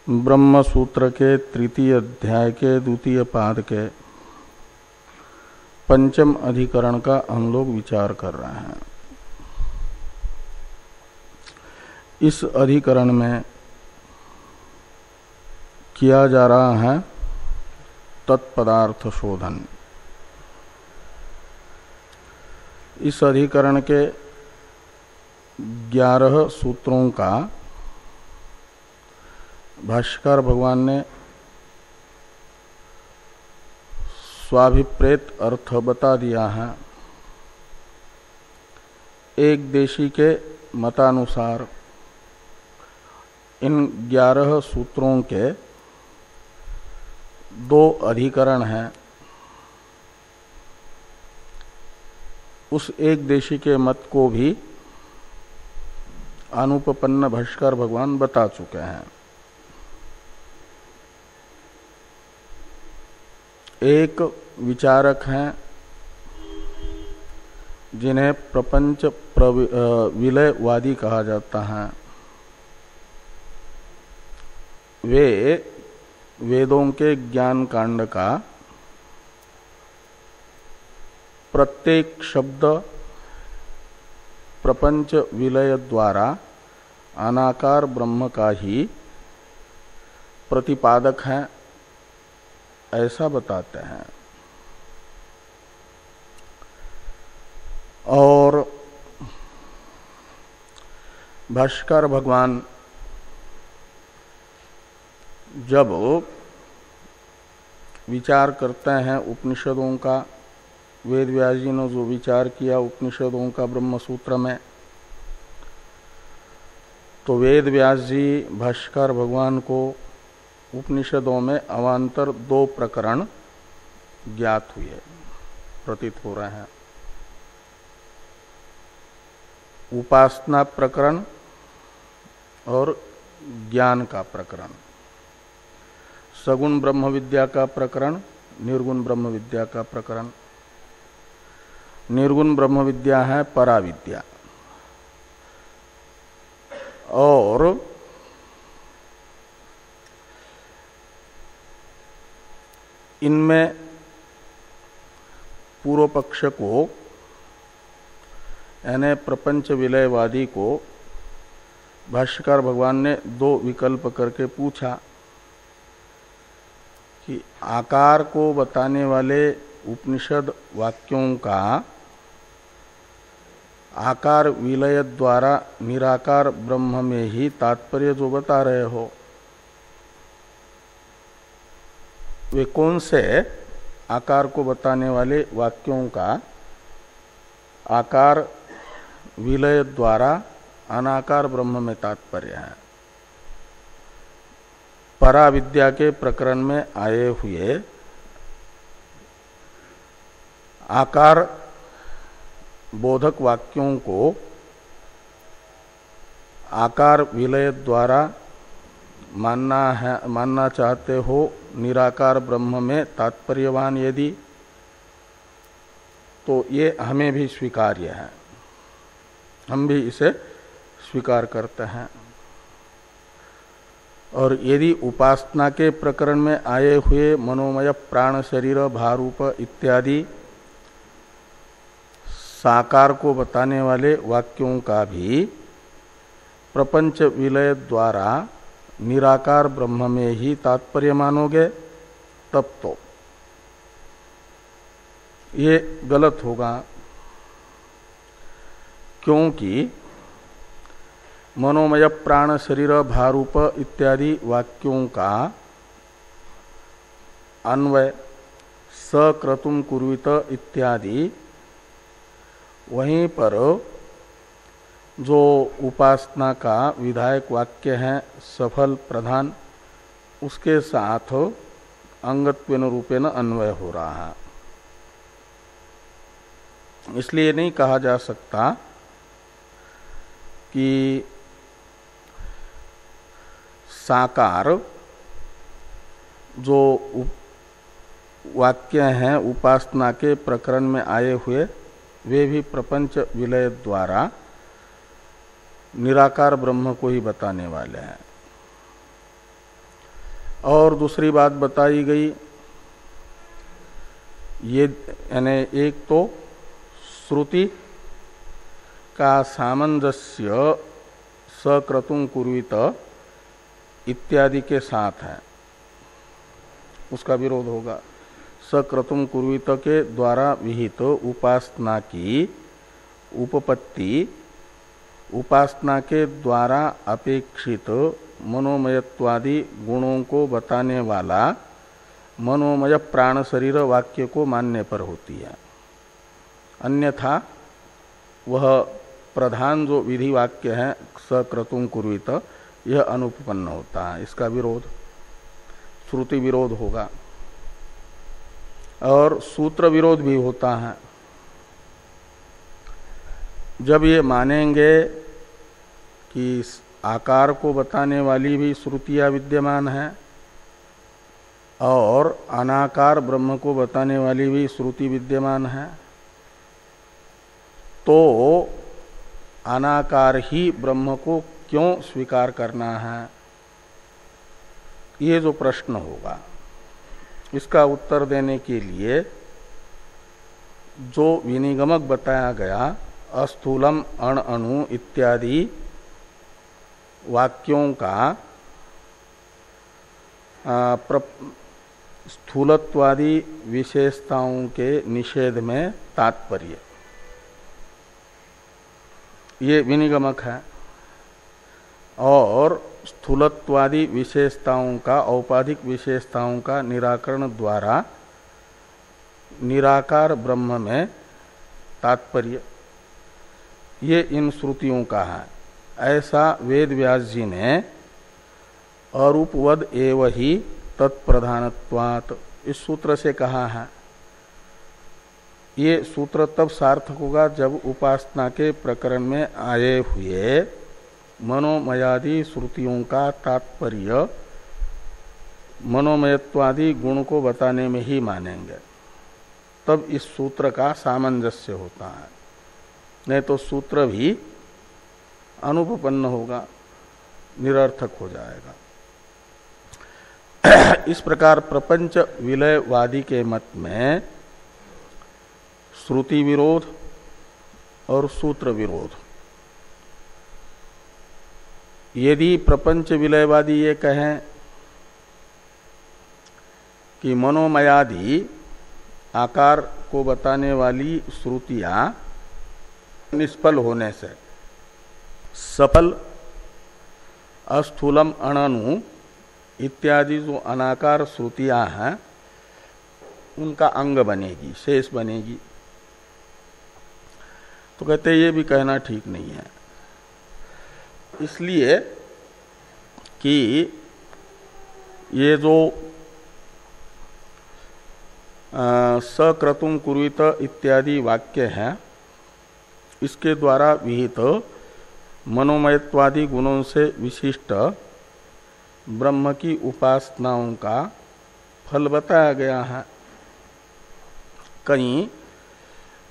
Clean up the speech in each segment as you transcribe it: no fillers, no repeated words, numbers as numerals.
ब्रह्म सूत्र के तृतीय अध्याय के द्वितीय पाद के पंचम अधिकरण का हम लोग विचार कर रहे हैं। इस अधिकरण में किया जा रहा है तत्पदार्थ शोधन। इस अधिकरण के 11 सूत्रों का भाष्यकार भगवान ने स्वाभिप्रेत अर्थ बता दिया है। एक देशी के मतानुसार इन 11 सूत्रों के 2 अधिकरण हैं। उस एक देशी के मत को भी अनुपपन्न भाष्यकार भगवान बता चुके हैं। एक विचारक हैं जिन्हें प्रपंच विलयवादी कहा जाता है। वे वेदों के ज्ञान कांड का प्रत्येक शब्द प्रपंच विलय द्वारा अनाकार ब्रह्म का ही प्रतिपादक है, ऐसा बताते हैं। और भाष्यकार भगवान जब विचार करते हैं उपनिषदों का, वेद व्यास जी ने जो विचार किया उपनिषदों का ब्रह्म सूत्र में, तो वेद व्यास जी भाष्यकार भगवान को उपनिषदों में अवान्तर 2 प्रकरण ज्ञात हुए, प्रतीत हो रहे हैं। उपासना प्रकरण और ज्ञान का प्रकरण, सगुण ब्रह्म विद्या का प्रकरण, निर्गुण ब्रह्म विद्या का प्रकरण। निर्गुण ब्रह्म विद्या है पराविद्या, और इनमें पूर्व पक्ष को यानी प्रपंच विलयवादी को भाष्यकार भगवान ने 2 विकल्प करके पूछा कि आकार को बताने वाले उपनिषद वाक्यों का आकार विलय द्वारा निराकार ब्रह्म में ही तात्पर्य जो बता रहे हो, वे कौन से आकार को बताने वाले वाक्यों का आकार विलय द्वारा अनाकार ब्रह्म में तात्पर्य है। पराविद्या के प्रकरण में आए हुए आकार बोधक वाक्यों को आकार विलय द्वारा मानना चाहते हो निराकार ब्रह्म में तात्पर्यवान यदि, तो ये हमें भी स्वीकार्य है, हम भी इसे स्वीकार करते हैं। और यदि उपासना के प्रकरण में आए हुए मनोमय प्राण शरीर भारूप इत्यादि साकार को बताने वाले वाक्यों का भी प्रपंच विलय द्वारा निराकार ब्रह्म में ही तात्पर्य मानोगे, तब तो ये गलत होगा। क्योंकि मनोमय प्राण शरीर भारूप इत्यादि वाक्यों का अन्वय सक्रतुम कुर्वित इत्यादि वहीं पर जो उपासना का विधायक वाक्य है सफल प्रधान, उसके साथ अंगत्वेन रूपेण अन्वय हो रहा है। इसलिए नहीं कहा जा सकता कि साकार जो वाक्य हैं उपासना के प्रकरण में आए हुए वे भी प्रपंच विलय द्वारा निराकार ब्रह्म को ही बताने वाले हैं। और दूसरी बात बताई गई, ये यानी एक तो श्रुति का सामंजस्य सक्रतुं कुर्वीत इत्यादि के साथ है, उसका विरोध होगा। सक्रतुं कुर्वीत के द्वारा विहित उपासना की उपपत्ति उपासना के द्वारा अपेक्षित मनोमयत्वादि गुणों को बताने वाला मनोमय प्राण शरीर वाक्य को मानने पर होती है। अन्यथा वह प्रधान जो विधि वाक्य है सक्रतुं कुर्वीत, यह अनुपपन्न होता है। इसका विरोध श्रुति विरोध होगा और सूत्र विरोध भी होता है। जब ये मानेंगे कि आकार को बताने वाली भी श्रुतियां विद्यमान है और अनाकार ब्रह्म को बताने वाली भी श्रुति विद्यमान है, तो अनाकार ही ब्रह्म को क्यों स्वीकार करना है, ये जो प्रश्न होगा, इसका उत्तर देने के लिए जो विनिगमक बताया गया अस्थूलम अण अणु इत्यादि वाक्यों का स्थूलत्वादि विशेषताओं के निषेध में तात्पर्य, ये विनिगमक है। और स्थूलत्वादि विशेषताओं का औपाधिक विशेषताओं का निराकरण द्वारा निराकार ब्रह्म में तात्पर्य, ये इन श्रुतियों का है। ऐसा वेद व्यास जी ने अरूपवद एव ही तत्प्रधानत्वात् इस सूत्र से कहा है। ये सूत्र तब सार्थक होगा जब उपासना के प्रकरण में आए हुए मनोमयादि श्रुतियों का तात्पर्य मनोमयत्वादि गुण को बताने में ही मानेंगे, तब इस सूत्र का सामंजस्य होता है। नहीं तो सूत्र भी अनुपपन्न होगा, निरर्थक हो जाएगा। इस प्रकार प्रपंच विलयवादी के मत में श्रुति विरोध और सूत्र विरोध। यदि प्रपंच विलयवादी ये कहें कि मनोमयादि आकार को बताने वाली श्रुतियां निष्फल होने से सफल अस्थूलम अणनु इत्यादि जो अनाकार श्रुतियां हैं उनका अंग बनेगी, शेष बनेगी, तो कहते ये भी कहना ठीक नहीं है। इसलिए कि ये जो सक्रतुं कुर्वीत इत्यादि वाक्य हैं, इसके द्वारा विहित मनोमयत्वादि गुणों से विशिष्ट ब्रह्म की उपासनाओं का फल बताया गया है। कहीं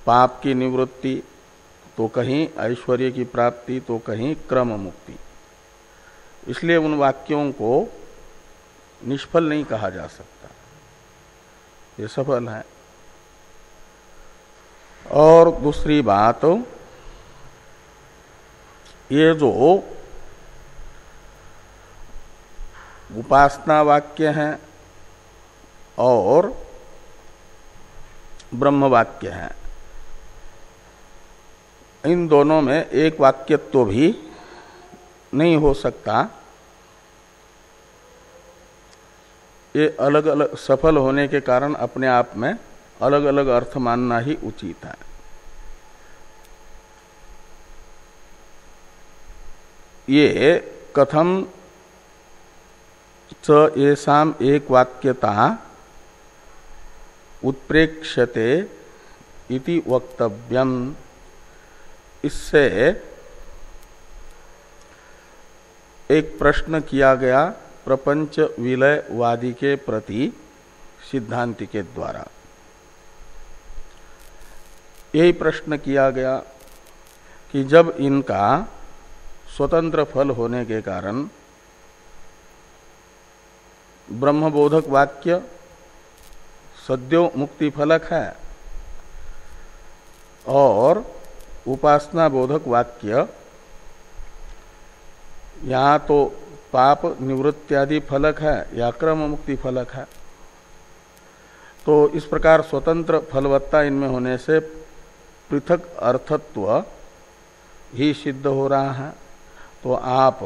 पाप की निवृत्ति, तो कहीं ऐश्वर्य की प्राप्ति, तो कहीं क्रम मुक्ति। इसलिए उन वाक्यों को निष्फल नहीं कहा जा सकता, ये सफल है। और दूसरी बात, ये जो उपासना वाक्य हैं और ब्रह्म वाक्य हैं, इन दोनों में एक वाक्यत्व भी नहीं हो सकता। ये अलग अलग सफल होने के कारण अपने आप में अलग अलग अर्थ मानना ही उचित है। ये कथम च येषाम एक वाक्यता उत्प्रेक्ष्यते इति वक्तव्यम, इससे एक प्रश्न किया गया प्रपंच विलयवादी के प्रति सिद्धांति के द्वारा। यही प्रश्न किया गया कि जब इनका स्वतंत्र फल होने के कारण ब्रह्मबोधक वाक्य सद्यो मुक्ति फलक है और उपासना बोधक वाक्य यहाँ तो पाप निवृत्त्यादि फलक है या क्रम मुक्ति फलक है। तो इस प्रकार स्वतंत्र फलवत्ता इनमें होने से पृथक अर्थत्व ही सिद्ध हो रहा है। तो आप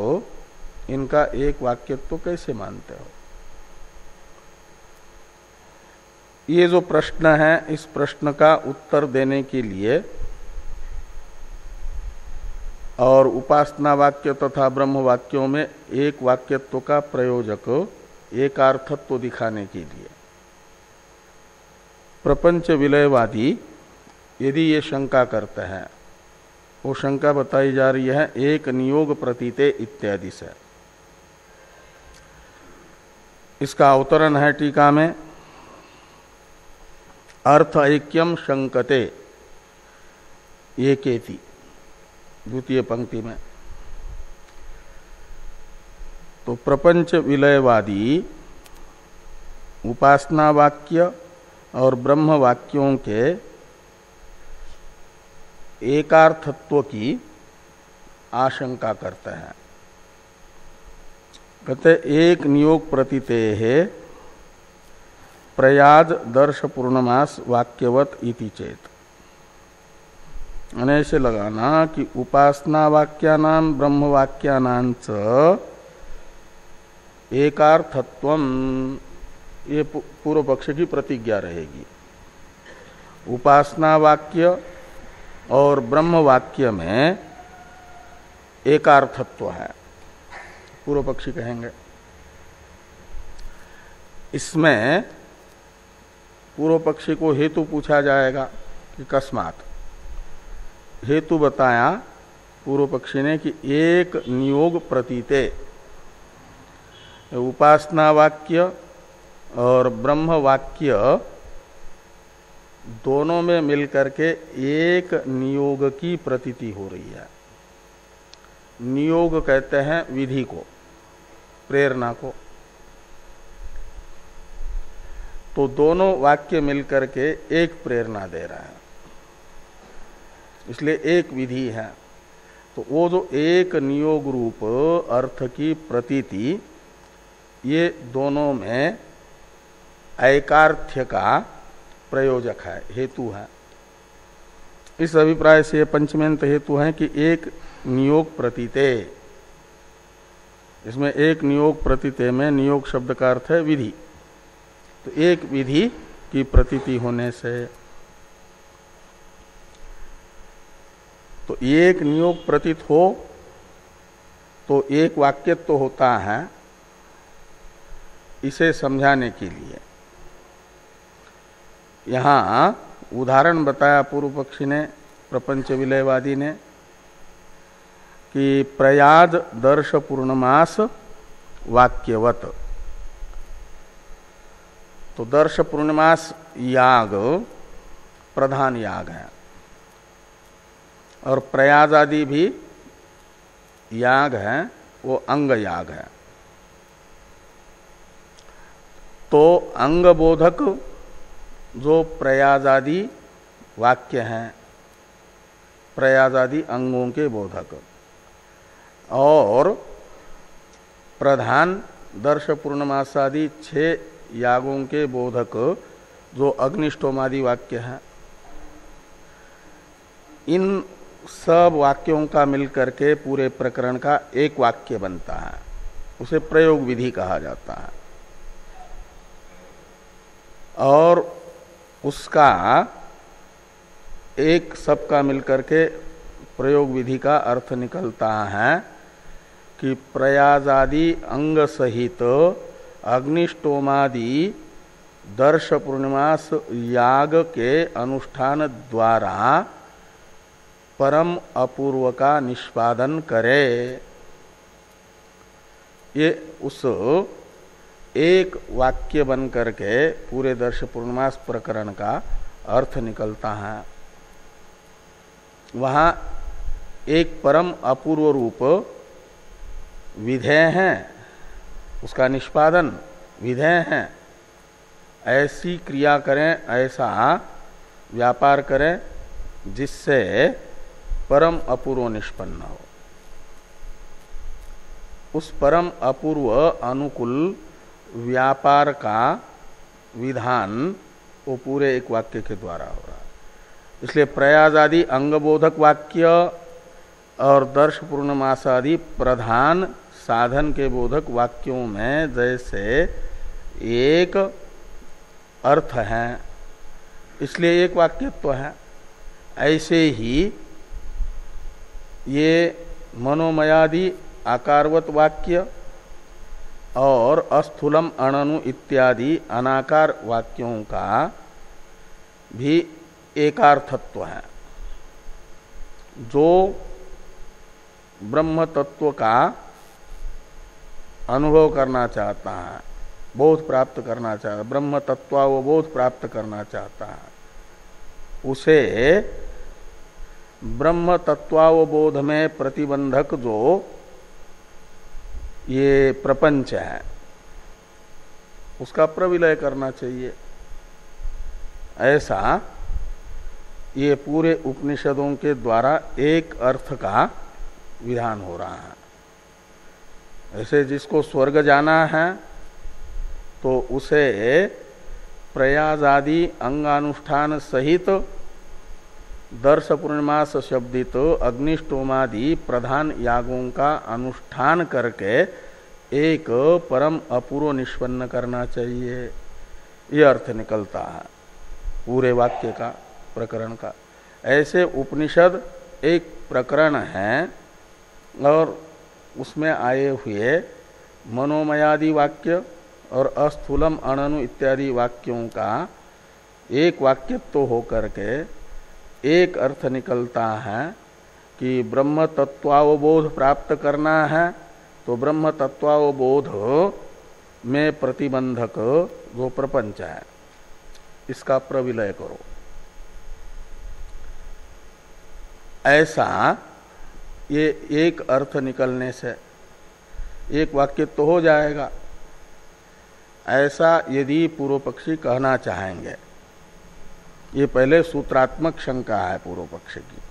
इनका एक वाक्यत्व कैसे मानते हो? ये जो प्रश्न है, इस प्रश्न का उत्तर देने के लिए और उपासना वाक्य तथा ब्रह्म वाक्यों में एक वाक्यत्व का प्रयोजक एकार्थत्व दिखाने के लिए प्रपंच विलयवादी यदि ये शंका करते हैं, वो शंका बताई जा रही है एक नियोग प्रतीते इत्यादि से। इसका अवतरण है टीका में, अर्थ ऐक्यम शंकते एकेति, द्वितीय पंक्ति में। तो प्रपंच विलयवादी उपासना वाक्य और ब्रह्म वाक्यों के एकार्थत्व की आशंका करते हैं। कहते एक नियोग प्रतीते है प्रयाज दर्श पूर्णमास वाक्यवत इति चेत। ऐसे लगाना कि उपासना वाक्यानाम ब्रह्म वाक्यानां च एकार्थत्वम, ये पूर्व पक्ष की प्रतिज्ञा रहेगी। उपासना वाक्य और ब्रह्म वाक्य में एकार्थत्व है, पूर्व पक्षी कहेंगे। इसमें पूर्व पक्षी को हेतु पूछा जाएगा कि कस्मात। हेतु बताया पूर्व पक्षी ने कि एक नियोग प्रतीते, उपासना वाक्य और ब्रह्म वाक्य दोनों में मिलकर के एक नियोग की प्रतीति हो रही है। नियोग कहते हैं विधि को, प्रेरणा को। तो दोनों वाक्य मिलकर के एक प्रेरणा दे रहा है, इसलिए एक विधि है। तो वो जो एक नियोग रूप अर्थ की प्रतीति, ये दोनों में ऐकार्थ्य का प्रयोजक है, हेतु है। इस अभिप्राय से पंचमेंत हेतु है कि एक नियोग प्रतीते। इसमें एक नियोग प्रतीते में नियोग शब्द का अर्थ है विधि। तो एक विधि की प्रतीति होने से, तो एक नियोग प्रतीत हो तो एक वाक्यत्व तो होता है। इसे समझाने के लिए यहाँ उदाहरण बताया पूर्व पक्षी ने, प्रपंच विलयवादी ने, कि प्रयाद दर्श पूर्णमास वाक्यवत। तो दर्श पूर्णमास याग प्रधान याग है और प्रयाज आदि भी याग है, वो अंग याग है। तो अंग बोधक जो प्रयाजादि वाक्य हैं, प्रयाजादि अंगों के बोधक, और प्रधान दर्श पूर्णमासादि 6 यागों के बोधक जो अग्निष्टोमादि वाक्य हैं, इन सब वाक्यों का मिलकर के पूरे प्रकरण का एक वाक्य बनता है। उसे प्रयोग विधि कहा जाता है। और उसका एक सबका मिलकर के प्रयोग विधि का अर्थ निकलता है कि प्रयाजादि अंग सहित अग्निष्टोमादि दर्श पूर्णिमास याग के अनुष्ठान द्वारा परम अपूर्व का निष्पादन करे। ये उस एक वाक्य बन करके पूरे दर्श पूर्णमास प्रकरण का अर्थ निकलता है। वहाँ एक परम अपूर्व रूप विधेय है, उसका निष्पादन विधेय हैं, ऐसी क्रिया करें, ऐसा व्यापार करें जिससे परम अपूर्व निष्पन्न हो। उस परम अपूर्व अनुकूल व्यापार का विधान वो पूरे एक वाक्य के द्वारा हो रहा है। इसलिए प्रयास आदि अंगबोधक वाक्य और दर्श पूर्णमास आदि प्रधान साधन के बोधक वाक्यों में जैसे एक अर्थ है, इसलिए एक वाक्यत्व है, ऐसे ही ये मनोमयादि आकारवत वाक्य और अस्थूलम अणनु इत्यादि अनाकार वाक्यों का भी एकार्थत्व है। जो ब्रह्म तत्व का अनुभव करना चाहता है, बोध प्राप्त करना चाहता है, ब्रह्म तत्वावबोध प्राप्त करना चाहता है, उसे ब्रह्म तत्वावबोध में प्रतिबंधक जो ये प्रपंच है उसका प्रविलय करना चाहिए। ऐसा ये पूरे उपनिषदों के द्वारा एक अर्थ का विधान हो रहा है। ऐसे जिसको स्वर्ग जाना है तो उसे प्रयास आदि अंगानुष्ठान सहित दर्श पूर्णिमास शब्दित अग्निष्टोमादि प्रधान यागों का अनुष्ठान करके एक परम अपूर्व निष्पन्न करना चाहिए। ये अर्थ निकलता है पूरे वाक्य का, प्रकरण का। ऐसे उपनिषद एक प्रकरण है और उसमें आए हुए मनोमयादि वाक्य और अस्थूलम अणनु इत्यादि वाक्यों का एक वाक्यत्व होकर के एक अर्थ निकलता है कि ब्रह्म तत्वावबोध प्राप्त करना है तो ब्रह्म तत्वावबोध में प्रतिबंधक जो प्रपंच है इसका प्रविलय करो। ऐसा ये एक अर्थ निकलने से एक वाक्य तो हो जाएगा। ऐसा यदि पूर्व पक्षी कहना चाहेंगे, ये पहले सूत्रात्मक शंका है पूर्व पक्ष की,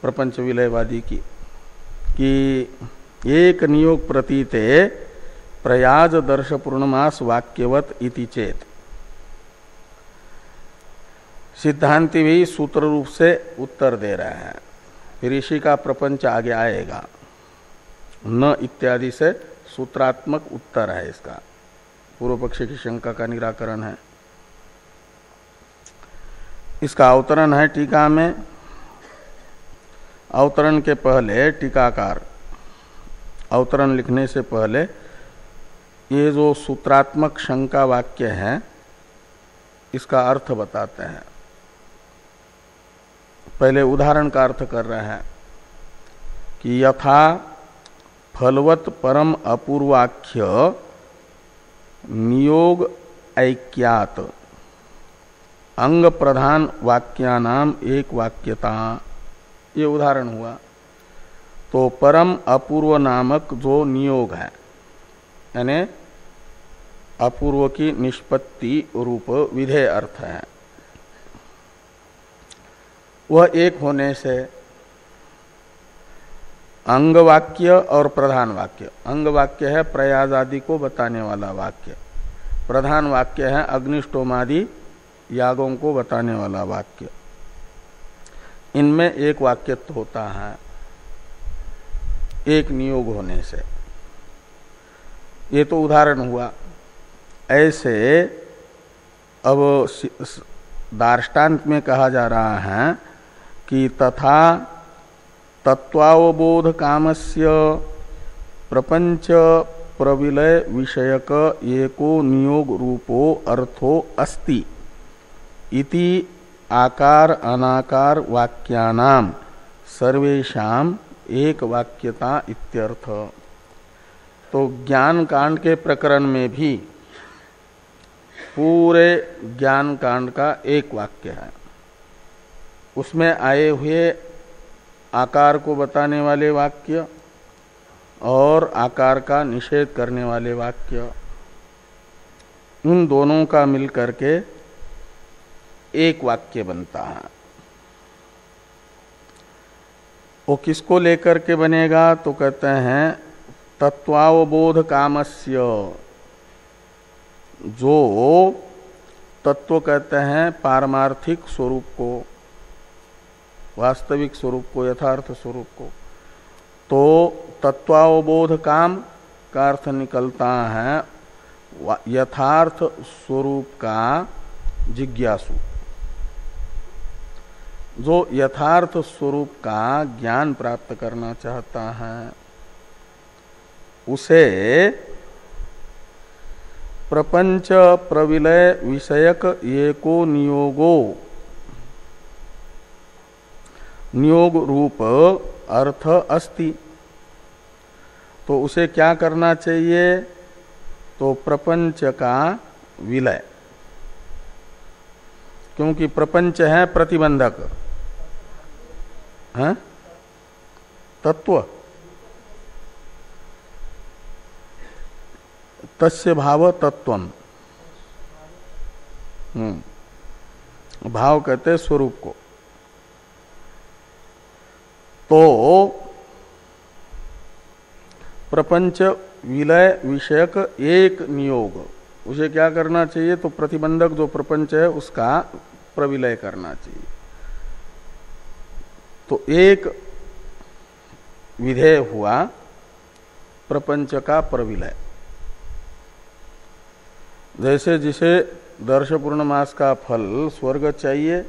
प्रपंच विलयवादी की, कि एक नियोग प्रतीते प्रयाज दर्श पूर्णमास वाक्यवत इति चेत। सिद्धांति भी सूत्र रूप से उत्तर दे रहे हैं, फिर ऋषि का प्रपंच आगे आएगा। न इत्यादि से सूत्रात्मक उत्तर है इसका, पूर्व पक्ष की शंका का निराकरण है। इसका अवतरण है टीका में। अवतरण के पहले टीकाकार अवतरण लिखने से पहले ये जो सूत्रात्मक शंका वाक्य है इसका अर्थ बताते हैं। पहले उदाहरण का अर्थ कर रहे हैं कि यथा फलवत परम अपूर्वाख्य नियोग ऐक्यात अंग प्रधान वाक्यानाम एक वाक्यता, ये उदाहरण हुआ। तो परम अपूर्व नामक जो नियोग है, यानी अपूर्व की निष्पत्ति रूप विधेय अर्थ है, वह एक होने से अंग वाक्य और प्रधान वाक्य, अंग वाक्य है प्रयास आदि को बताने वाला वाक्य, प्रधान वाक्य है अग्निष्टोमादि यागों को बताने वाला वाक्य, इनमें एक वाक्यत्व होता है एक नियोग होने से। ये तो उदाहरण हुआ। ऐसे अब दार्ष्टान्त में कहा जा रहा है कि तथा तत्वावबोध कामस्य प्रपंच प्रविलय विषयक एको नियोग रूपो अर्थो अस्ति इति आकार अनाकार वाक्यानाम सर्वेषाम एक वाक्यता इत्यर्थ। तो ज्ञान कांड के प्रकरण में भी पूरे ज्ञान कांड का एक वाक्य है, उसमें आए हुए आकार को बताने वाले वाक्य और आकार का निषेध करने वाले वाक्य, उन दोनों का मिलकर के एक वाक्य बनता है। वो किसको लेकर के बनेगा? तो कहते हैं तत्वावबोध कामस्य, जो तत्व कहते हैं पारमार्थिक स्वरूप को, वास्तविक स्वरूप को, यथार्थ स्वरूप को। तो तत्वावबोध काम का अर्थ निकलता है यथार्थ स्वरूप का जिज्ञासु। जो यथार्थ स्वरूप का ज्ञान प्राप्त करना चाहता है उसे प्रपंच प्रविलय विषयक एको नियोगो, नियोग रूप अर्थ अस्ति। तो उसे क्या करना चाहिए? तो प्रपंच का विलय, क्योंकि प्रपंच है प्रतिबंधक है तत्व, तस्य भाव तत्वम। भाव कहते स्वरूप को। तो प्रपंच विलय विषयक एक नियोग, उसे क्या करना चाहिए? तो प्रतिबंधक जो प्रपंच है उसका प्रविलय करना चाहिए। तो एक विधेय हुआ प्रपंच का प्रविलय। जैसे जिसे दर्श पूर्णमास का फल स्वर्ग चाहिए,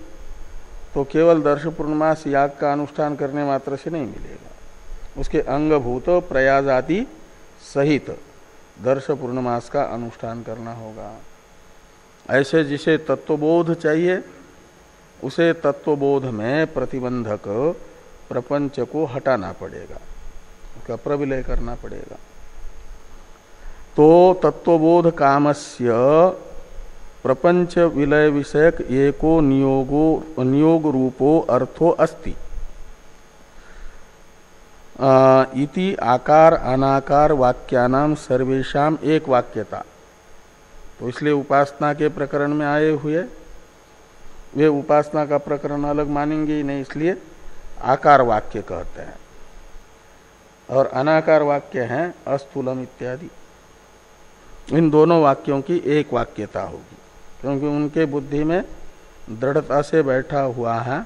तो केवल दर्श पूर्णमास याग का अनुष्ठान करने मात्र से नहीं मिलेगा, उसके अंगभूत प्रयास आदि सहित दर्श पूर्णमास का अनुष्ठान करना होगा। ऐसे जिसे तत्वबोध चाहिए, उसे तत्वबोध में प्रतिबंधक प्रपंच को हटाना पड़ेगा, उसका प्रविलय करना पड़ेगा। तो तत्वबोध कामस्य प्रपंच विलय विषयक एको नियोग रूपो अर्थो अस्ति इति आकार अनाकार वाक्यानाम सर्वेषाम एक वाक्यता। तो इसलिए उपासना के प्रकरण में आए हुए वे उपासना का प्रकरण अलग मानेंगे ही नहीं, इसलिए आकार वाक्य कहते हैं। और अनाकार वाक्य हैं अस्थूलम इत्यादि। इन दोनों वाक्यों की एक वाक्यता होगी, क्योंकि उनके बुद्धि में दृढ़ता से बैठा हुआ है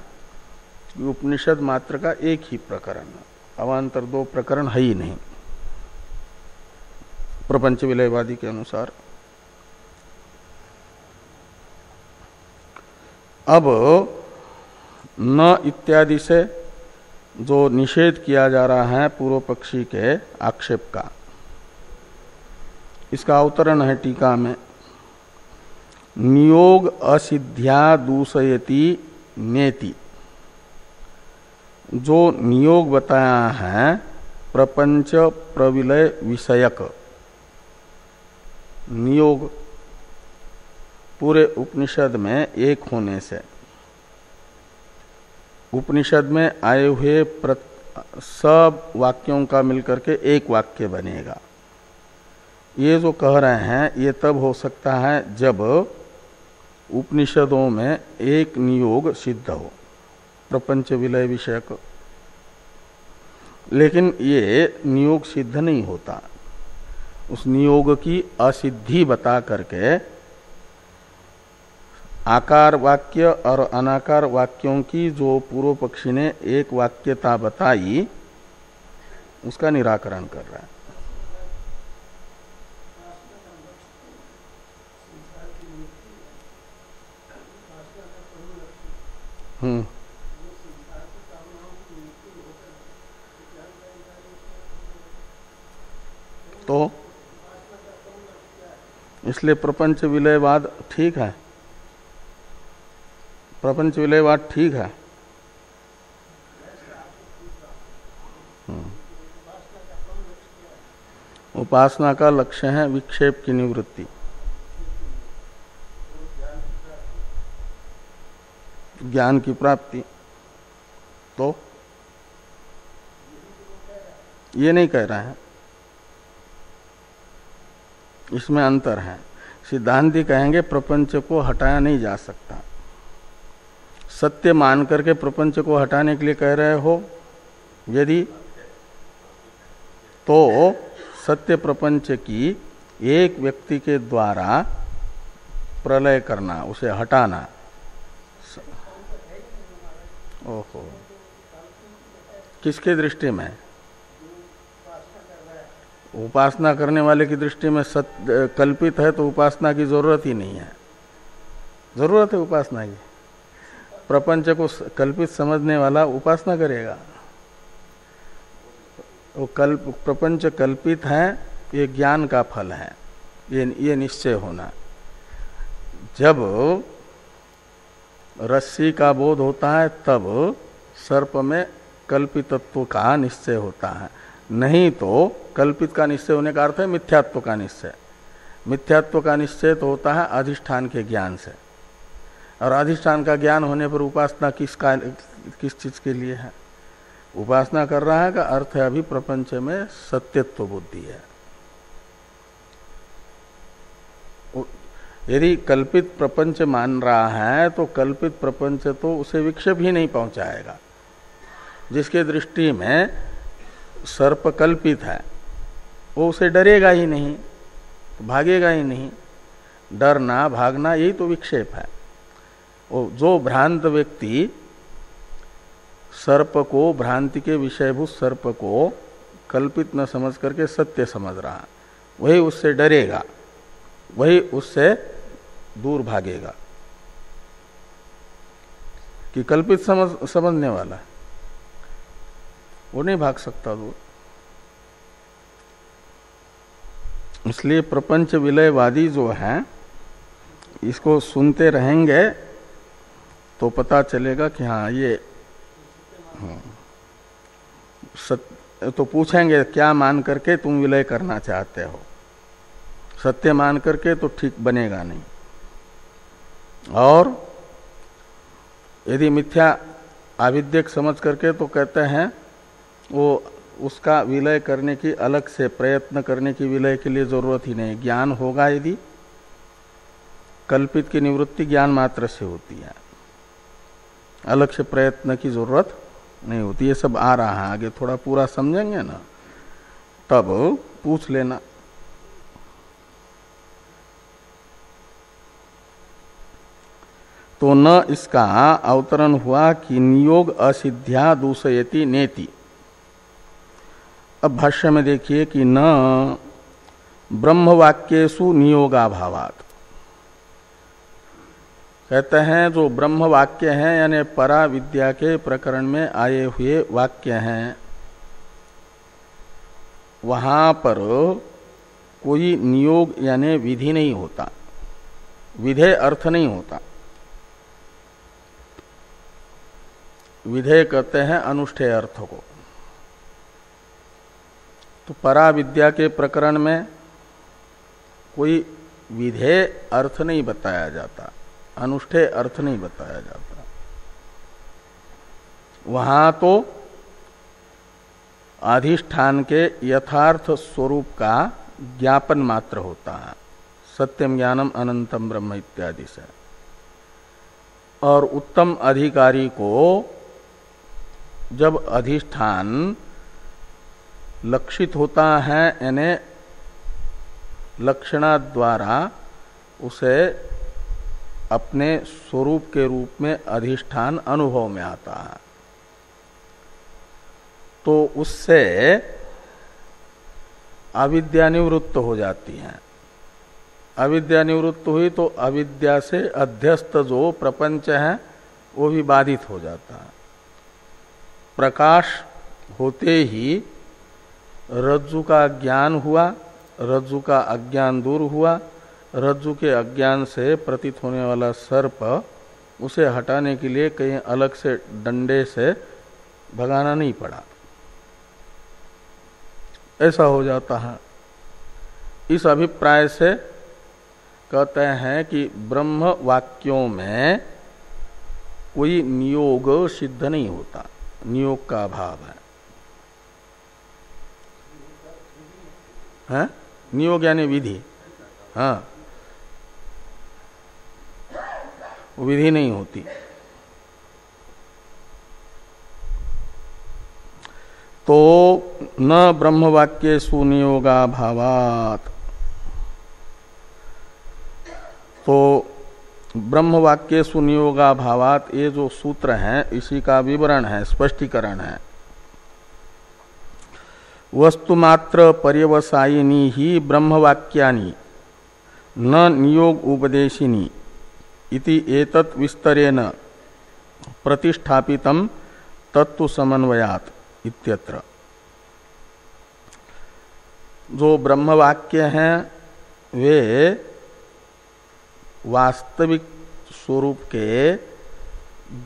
कि उपनिषद मात्र का एक ही प्रकरण, अवान्तर दो प्रकरण है ही नहीं प्रपंच विलयवादी के अनुसार। अब न इत्यादि से जो निषेध किया जा रहा है पूर्व पक्षी के आक्षेप का, इसका अवतरण है टीका में। नियोग असिद्ध्या दूषयति नेति, जो नियोग बताया है प्रपंच प्रविलय विषयक नियोग, पूरे उपनिषद में एक होने से उपनिषद में आए हुए सब वाक्यों का मिलकर के एक वाक्य बनेगा। ये जो कह रहे हैं ये तब हो सकता है जब उपनिषदों में एक नियोग सिद्ध हो, प्रपंच विलय विषयक। लेकिन ये नियोग सिद्ध नहीं होता, उस नियोग की असिद्धि बता करके आकार वाक्य और अनाकार वाक्यों की जो पूर्व पक्षी ने एक वाक्यता बताई उसका निराकरण कर रहा है। तो इसलिए प्रपंच विलयवाद ठीक है, प्रपंच विलयवाद ठीक है। उपासना का लक्ष्य है विक्षेप की निवृत्ति, ज्ञान की प्राप्ति। तो ये नहीं कह रहा है, इसमें अंतर है। सिद्धांती कहेंगे प्रपंच को हटाया नहीं जा सकता। सत्य मान करके प्रपंच को हटाने के लिए कह रहे हो यदि, तो सत्य प्रपंच की एक व्यक्ति के द्वारा प्रलय करना, उसे हटाना। ओहो, किसके दृष्टि में? उपासना करने वाले की दृष्टि में सत्य कल्पित है तो उपासना की जरूरत ही नहीं है। जरूरत है उपासना की? प्रपंच को कल्पित समझने वाला उपासना करेगा? वो प्रपंच कल्पित है, ये ज्ञान का फल है, ये निश्चय होना। जब रस्सी का बोध होता है तब सर्प में कल्पितत्व का निश्चय होता है, नहीं तो कल्पित का निश्चय होने का अर्थ है मिथ्यात्व का निश्चय। मिथ्यात्व का निश्चय तो होता है अधिष्ठान के ज्ञान से, और अधिष्ठान का ज्ञान होने पर उपासना किस चीज के लिए है? उपासना कर रहा है का अर्थ है अभी प्रपंच में सत्यत्व बुद्धि है। यदि कल्पित प्रपंच मान रहा है तो कल्पित प्रपंच तो उसे विक्षेप ही नहीं पहुंचाएगा। जिसके दृष्टि में सर्प कल्पित है वो उसे डरेगा ही नहीं, भागेगा ही नहीं। डरना भागना यही तो विक्षेप है। वो जो भ्रांत व्यक्ति सर्प को, भ्रांति के विषयभूत सर्प को कल्पित न समझ करके सत्य समझ रहा है, वही उससे डरेगा, वही उससे दूर भागेगा। कि कल्पित समझने वाला वो नहीं भाग सकता दूर। इसलिए प्रपंच विलयवादी जो हैं, इसको सुनते रहेंगे तो पता चलेगा कि हाँ ये तो पूछेंगे क्या मान करके तुम विलय करना चाहते हो? सत्य मान करके तो ठीक बनेगा नहीं। और यदि मिथ्या आविद्यक समझ करके तो कहते हैं वो उसका विलय करने की, अलग से प्रयत्न करने की विलय के लिए जरूरत ही नहीं। ज्ञान होगा यदि, कल्पित की निवृत्ति ज्ञान मात्र से होती है, अलग से प्रयत्न की जरूरत नहीं होती। ये सब आ रहा है आगे, थोड़ा पूरा समझेंगे ना तब पूछ लेना। तो न इसका अवतरण हुआ कि नियोग असिद्ध्या दूषयति नेति। अब भाष्य में देखिए कि न ब्रह्मवाक्येषु नियोगाभावात्, कहते हैं जो ब्रह्म वाक्य हैं यानी परा विद्या के प्रकरण में आए हुए वाक्य हैं, वहां पर कोई नियोग यानी विधि नहीं होता, विधेय अर्थ नहीं होता। विधेय कहते हैं अनुष्ठेय अर्थ को। तो परा विद्या के प्रकरण में कोई विधेय अर्थ नहीं बताया जाता, अनुष्ठेय अर्थ नहीं बताया जाता। वहां तो अधिष्ठान के यथार्थ स्वरूप का ज्ञापन मात्र होता है, सत्यम ज्ञानम अनंतम ब्रह्म इत्यादि से। और उत्तम अधिकारी को जब अधिष्ठान लक्षित होता है यानी लक्षणा द्वारा उसे अपने स्वरूप के रूप में अधिष्ठान अनुभव में आता है, तो उससे अविद्या निवृत्त हो जाती है। अविद्या निवृत्त हुई तो अविद्या से अध्यस्त जो प्रपंच है वो भी बाधित हो जाता है। प्रकाश होते ही रज्जु का ज्ञान हुआ, रज्जु का अज्ञान दूर हुआ, रज्जु के अज्ञान से प्रतीत होने वाला सर्प उसे हटाने के लिए कहीं अलग से डंडे से भगाना नहीं पड़ा, ऐसा हो जाता है। इस अभिप्राय से कहते हैं कि ब्रह्म वाक्यों में कोई नियोग सिद्ध नहीं होता, नियोग का अभाव है? नियोग यानी विधि, हाँ, वो विधि नहीं होती। तो न ब्रह्मवाक्ये सुनियोगा भावात, तो ब्रह्मवाक्ये सुनियोगा भावात ये जो सूत्र है इसी का विवरण है, स्पष्टीकरण है। वस्तुमात्र पर्यवसायिनी ही ब्रह्मवाक्यानि न नियोग उपदेशिनी इति एतत् विस्तरेण प्रतिष्ठापितम तत्व समन्वयात् इत्यत्र। जो ब्रह्मवाक्य हैं वे वास्तविक स्वरूप के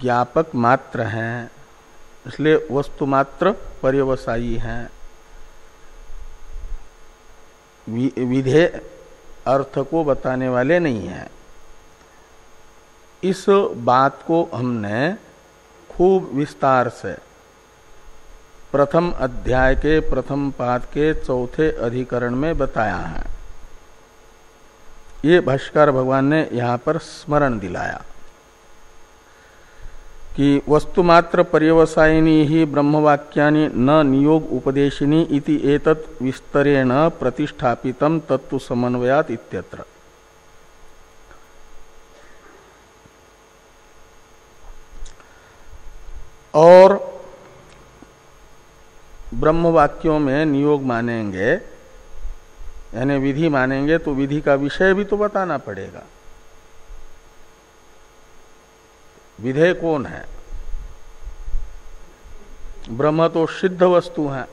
ज्ञापक मात्र हैं, इसलिए वस्तु मात्र पर्यवसायी हैं, विधेय अर्थ को बताने वाले नहीं हैं। इस बात को हमने खूब विस्तार से प्रथम अध्याय के प्रथम पाद के चौथे अधिकरण में बताया है। ये भाष्यकार भगवान ने यहाँ पर स्मरण दिलाया कि वस्तुमात्र पर्यवसायिनी ही ब्रह्मवाक्यानि न नियोग उपदेशिनी इति एतत् विस्तरेण प्रतिष्ठापितम तत्व समन्वयात् इत्यत्र। और ब्रह्मवाक्यों में नियोग मानेंगे यानी विधि मानेंगे तो विधि का विषय भी तो बताना पड़ेगा। विधेय कौन है? ब्रह्म तो सिद्ध वस्तु है,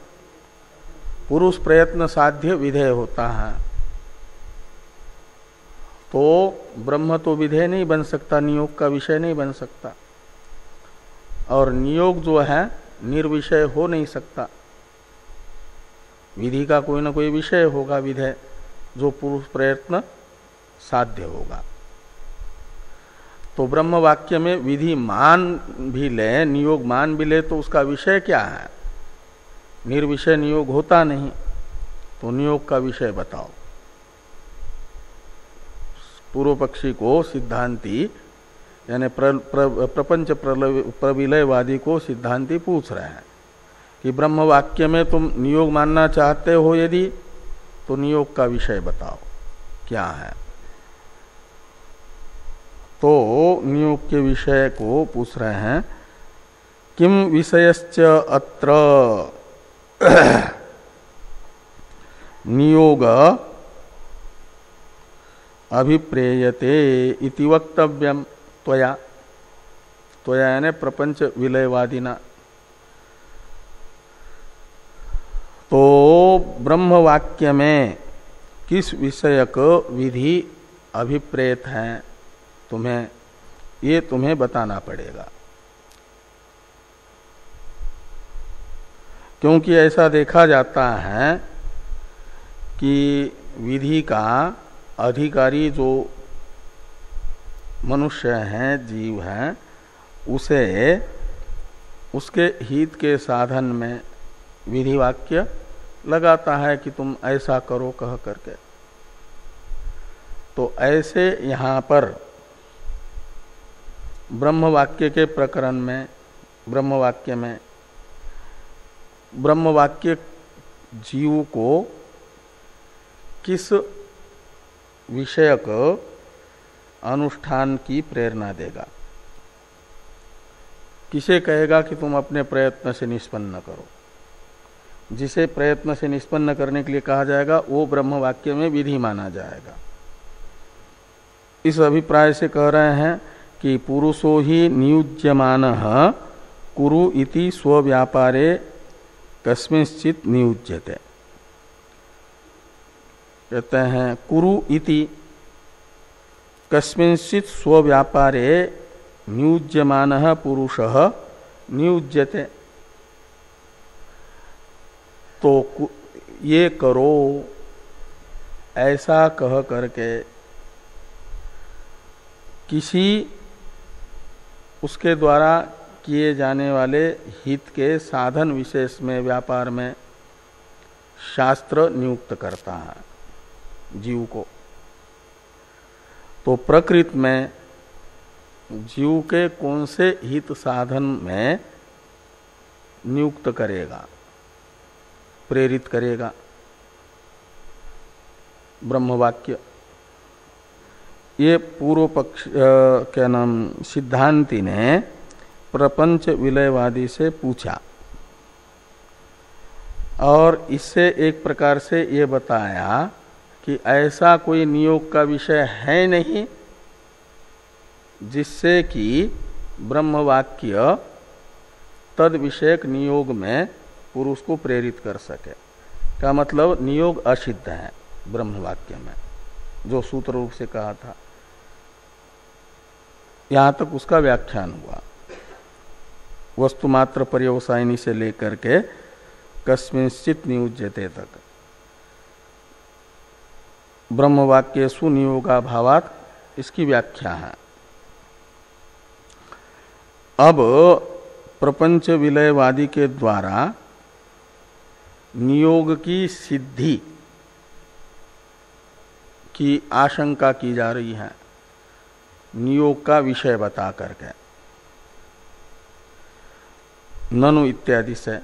पुरुष प्रयत्न साध्य विधेय होता है। तो ब्रह्म तो विधेय नहीं बन सकता, नियोग का विषय नहीं बन सकता, और नियोग जो है निर्विषय हो नहीं सकता। विधि का कोई ना कोई विषय होगा, विधेय जो पुरुष प्रयत्न साध्य होगा। तो ब्रह्म वाक्य में विधि मान भी ले, नियोग मान भी ले, तो उसका विषय क्या है? निर्विषय नियोग होता नहीं, तो नियोग का विषय बताओ। पूर्व पक्षी को सिद्धांती यानी प्रपंच प्रविलयवादी को सिद्धांती पूछ रहे हैं कि ब्रह्म वाक्य में तुम नियोग मानना चाहते हो, यदि तो नियोग का विषय बताओ क्या है। तो नियोग के विषय को पूछ रहे हैं। किम विषयश्च अत्र नियोग अभिप्रेयते इति वक्तव्यम त्वया। त्वया यानी प्रपंच विलयवादिना। तो ब्रह्म वाक्य में किस विषयक विधि अभिप्रेत है तुम्हें बताना पड़ेगा। क्योंकि ऐसा देखा जाता है कि विधि का अधिकारी जो मनुष्य है, जीव है, उसे उसके हित के साधन में विधि वाक्य लगाता है कि तुम ऐसा करो कह करके। तो ऐसे यहाँ पर ब्रह्म वाक्य के प्रकरण में, ब्रह्म वाक्य में ब्रह्म वाक्य जीव को किस विषयक अनुष्ठान की प्रेरणा देगा, किसे कहेगा कि तुम अपने प्रयत्न से निष्पन्न करो। जिसे प्रयत्न से निष्पन्न करने के लिए कहा जाएगा वो ब्रह्म वाक्य में विधि माना जाएगा। इस अभिप्राय से कह रहे हैं कि पुरुषो ही नियुज्यमानः कुरु इति स्वव्यापारे कस्मिंश्चित् नियुज्यते। कहते हैं कुरु इति कस्मिंश्चित् स्वव्यापारे नियुज्यमानः पुरुषः नियुज्यते। तो ये करो ऐसा कह करके किसी उसके द्वारा किए जाने वाले हित के साधन विशेष में, व्यापार में शास्त्र नियुक्त करता है जीव को। तो प्रकृति में जीव के कौन से हित साधन में नियुक्त करेगा, प्रेरित करेगा? ब्रह्मवाक्य। ये पूर्व पक्ष क्या नाम सिद्धांति ने प्रपंच विलयवादी से पूछा और इससे एक प्रकार से ये बताया कि ऐसा कोई नियोग का विषय है नहीं जिससे कि ब्रह्मवाक्य तद विषयक नियोग में पुरुष को प्रेरित कर सके। का मतलब नियोग असिद्ध है ब्रह्मवाक्य में, जो सूत्र रूप से कहा था। यहां तक उसका व्याख्यान हुआ, वस्तुमात्र पर्यवसायिनी से लेकर के कस्मिंश्चित् नियुज्यते तक। ब्रह्मवाक्य सुनियोगाभावात् इसकी व्याख्या है। अब प्रपंच विलयवादी के द्वारा नियोग की सिद्धि की आशंका की जा रही है नियोग का विषय बता करके, ननु इत्यादि से।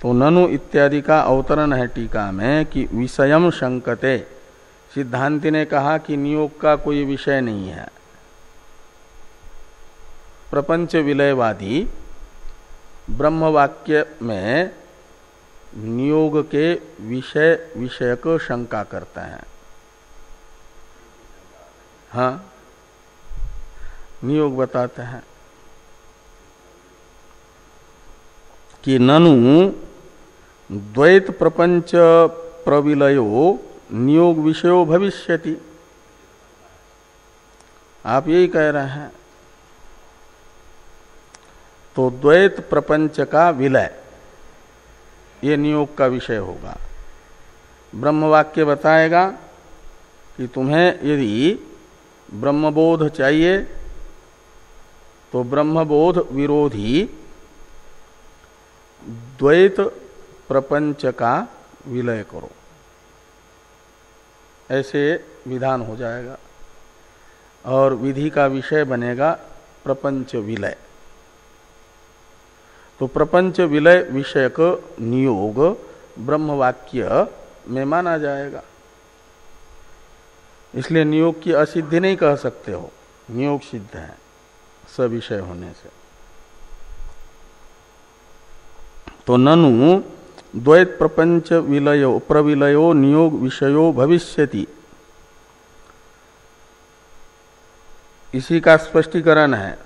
तो ननु इत्यादि का अवतरण है टीका में कि विषयम शंकते। सिद्धांति ने कहा कि नियोग का कोई विषय नहीं है। प्रपंच विलयवादी ब्रह्मवाक्य में नियोग के विषयक शंका करते हैं। हाँ, नियोग बताते हैं कि ननु द्वैत प्रपंच प्रविलयो नियोग विषयो भविष्यति। आप यही कह रहे हैं। तो द्वैत प्रपंच का विलय ये नियोग का विषय होगा। ब्रह्मवाक्य बताएगा कि तुम्हें यदि ब्रह्मबोध चाहिए तो ब्रह्मबोध विरोधी द्वैत प्रपंच का विलय करो, ऐसे विधान हो जाएगा और विधि का विषय बनेगा प्रपंच विलय। तो प्रपंच विलय विषयक नियोग ब्रह्मवाक्य में माना जाएगा। इसलिए नियोग की असिद्धि नहीं कह सकते हो, नियोग सिद्ध है सविषय होने से। तो ननु द्वैत प्रपंच विलयो प्रविलयो नियोग विषयो भविष्यति, इसी का स्पष्टीकरण है।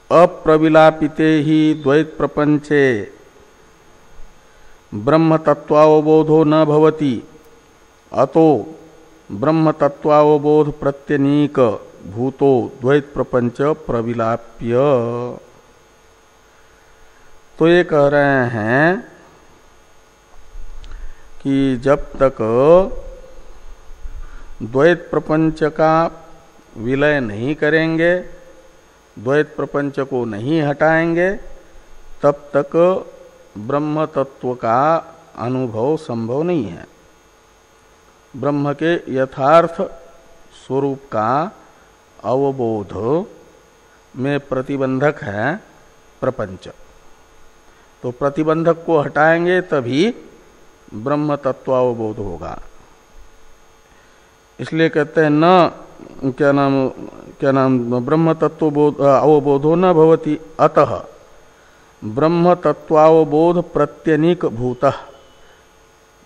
अप्रविलापिते ही द्वैत प्रपंचे ब्रह्म तत्वावबोधो न भवति, अतो ब्रह्म तत्वावबोध प्रत्यनीक भूतो द्वैत प्रपंच प्रविलाप्य। तो ये कह रहे हैं कि जब तक द्वैत प्रपंच का विलय नहीं करेंगे, द्वैत प्रपंच को नहीं हटाएंगे, तब तक ब्रह्म तत्व का अनुभव संभव नहीं है। ब्रह्म के यथार्थ स्वरूप का अवबोध में प्रतिबंधक है प्रपंच। तो प्रतिबंधक को हटाएंगे तभी ब्रह्म तत्वावबोध होगा। इसलिए कहते हैं न क्या नाम ब्रह्म तत्व अवबोधो न भवति, अतः ब्रह्म तत्वावबोध प्रत्यनीक भूतः।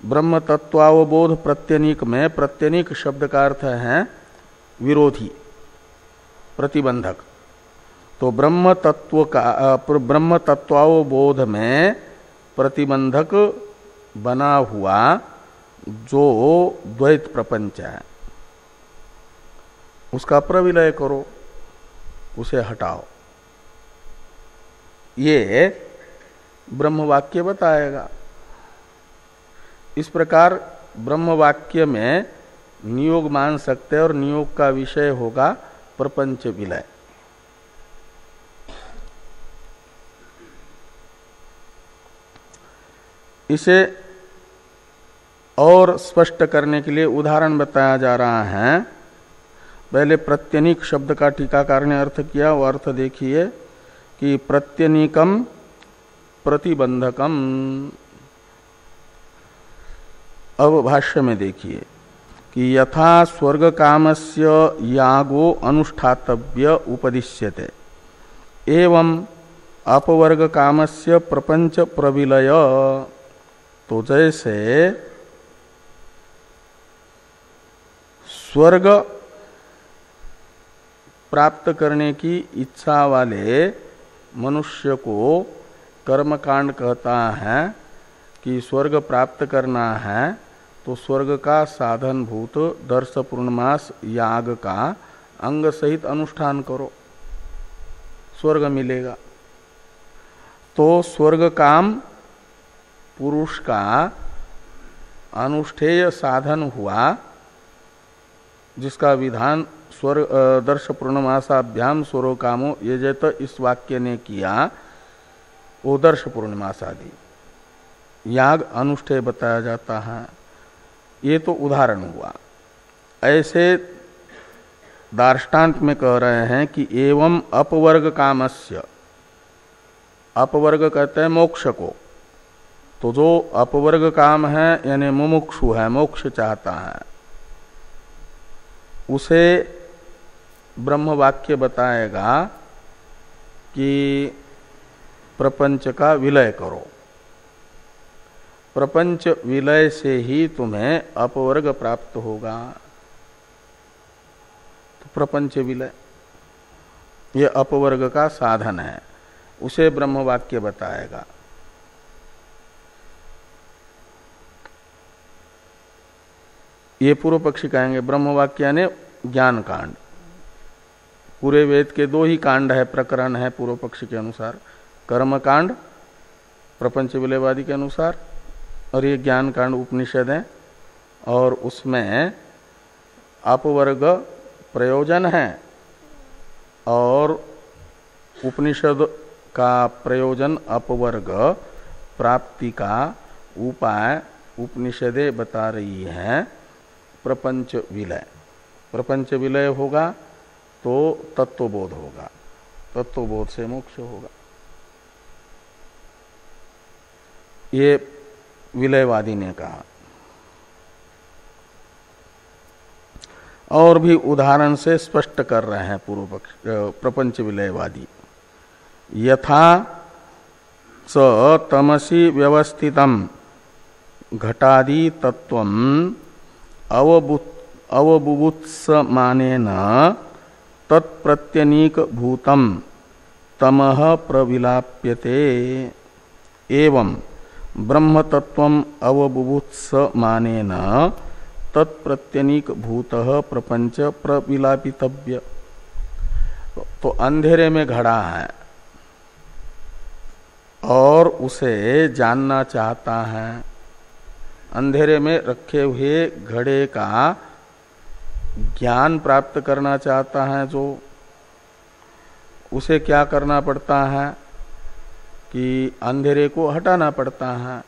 ब्रह्म तत्वावबोध प्रत्यनीक में प्रत्यनीक शब्द का अर्थ है विरोधी, प्रतिबंधक। तो ब्रह्म तत्वावबोध में प्रतिबंधक बना हुआ जो द्वैत प्रपंच है उसका प्रविलय करो, उसे हटाओ। ये ब्रह्मवाक्य बताएगा। इस प्रकार ब्रह्मवाक्य में नियोग मान सकते हैं और नियोग का विषय होगा प्रपंच विलय। इसे और स्पष्ट करने के लिए उदाहरण बताया जा रहा है पहले प्रत्यनीक शब्द का टीकाकार ने अर्थ किया, वो अर्थ देखिए कि प्रत्यनीकम प्रतिबंधकम। अब भाष्य में देखिए कि यथा स्वर्ग कामस्य यागो अनुष्ठातव्य उपदिश्यते एवं अपवर्ग कामस्य प्रपंच प्रविलय। तो जैसे स्वर्ग प्राप्त करने की इच्छा वाले मनुष्य को कर्मकांड कहता है कि स्वर्ग प्राप्त करना है तो स्वर्ग का साधनभूत दर्श पूर्णमास याग का अंग सहित अनुष्ठान करो, स्वर्ग मिलेगा। तो स्वर्ग काम पुरुष का अनुष्ठेय साधन हुआ, जिसका विधान स्वर्ग दर्श पूर्णमासाभ्याम स्वर्ग कामो यजेत इस वाक्य ने किया, वो दर्श पूर्णमास आदि याग अनुष्ठेय बताया जाता है। ये तो उदाहरण हुआ। ऐसे दार्ष्टान्त में कह रहे हैं कि एवं अपवर्ग कामस्य, अपवर्ग कहते हैं मोक्ष को, तो जो अपवर्ग काम है यानी मुमुक्षु है, मोक्ष चाहता है, उसे ब्रह्म वाक्य बताएगा कि प्रपंच का विलय करो, प्रपंच विलय से ही तुम्हें अपवर्ग प्राप्त होगा। तो प्रपंच विलय ये अपवर्ग का साधन है, उसे ब्रह्म वाक्य बताएगा। ये पूर्व पक्षी कहेंगे ब्रह्म वाक्य यानी ज्ञान कांड। पूरे वेद के दो ही कांड है, प्रकरण है पूर्व पक्षी के अनुसार, कर्म कांड प्रपंच विलयवादी के अनुसार, और ये ज्ञान कांड उपनिषद है। और उसमें अपवर्ग प्रयोजन है और उपनिषद का प्रयोजन अपवर्ग प्राप्ति का उपाय उपनिषदें बता रही है प्रपंच विलय। प्रपंच विलय होगा तो तत्वबोध होगा, तत्वबोध से मोक्ष होगा। ये विलयवादी ने कहा। और भी उदाहरण से स्पष्ट कर रहे हैं पूर्व पक्ष प्रपंच विलयवादी। यथा स तमसी व्यवस्थितम घटादि तत्वम अवबुभुत्समानेन तत्प्रत्यनीक भूतम तमः प्रविलाप्यते एवं ब्रह्म तत्वम अवबुभुत्समानेन तत्प्रत्यनीक भूतः प्रपंच प्रविलापितव्य। तो अंधेरे में घड़ा है और उसे जानना चाहता है, अंधेरे में रखे हुए घड़े का ज्ञान प्राप्त करना चाहता है, जो उसे क्या करना पड़ता है कि अंधेरे को हटाना पड़ता है,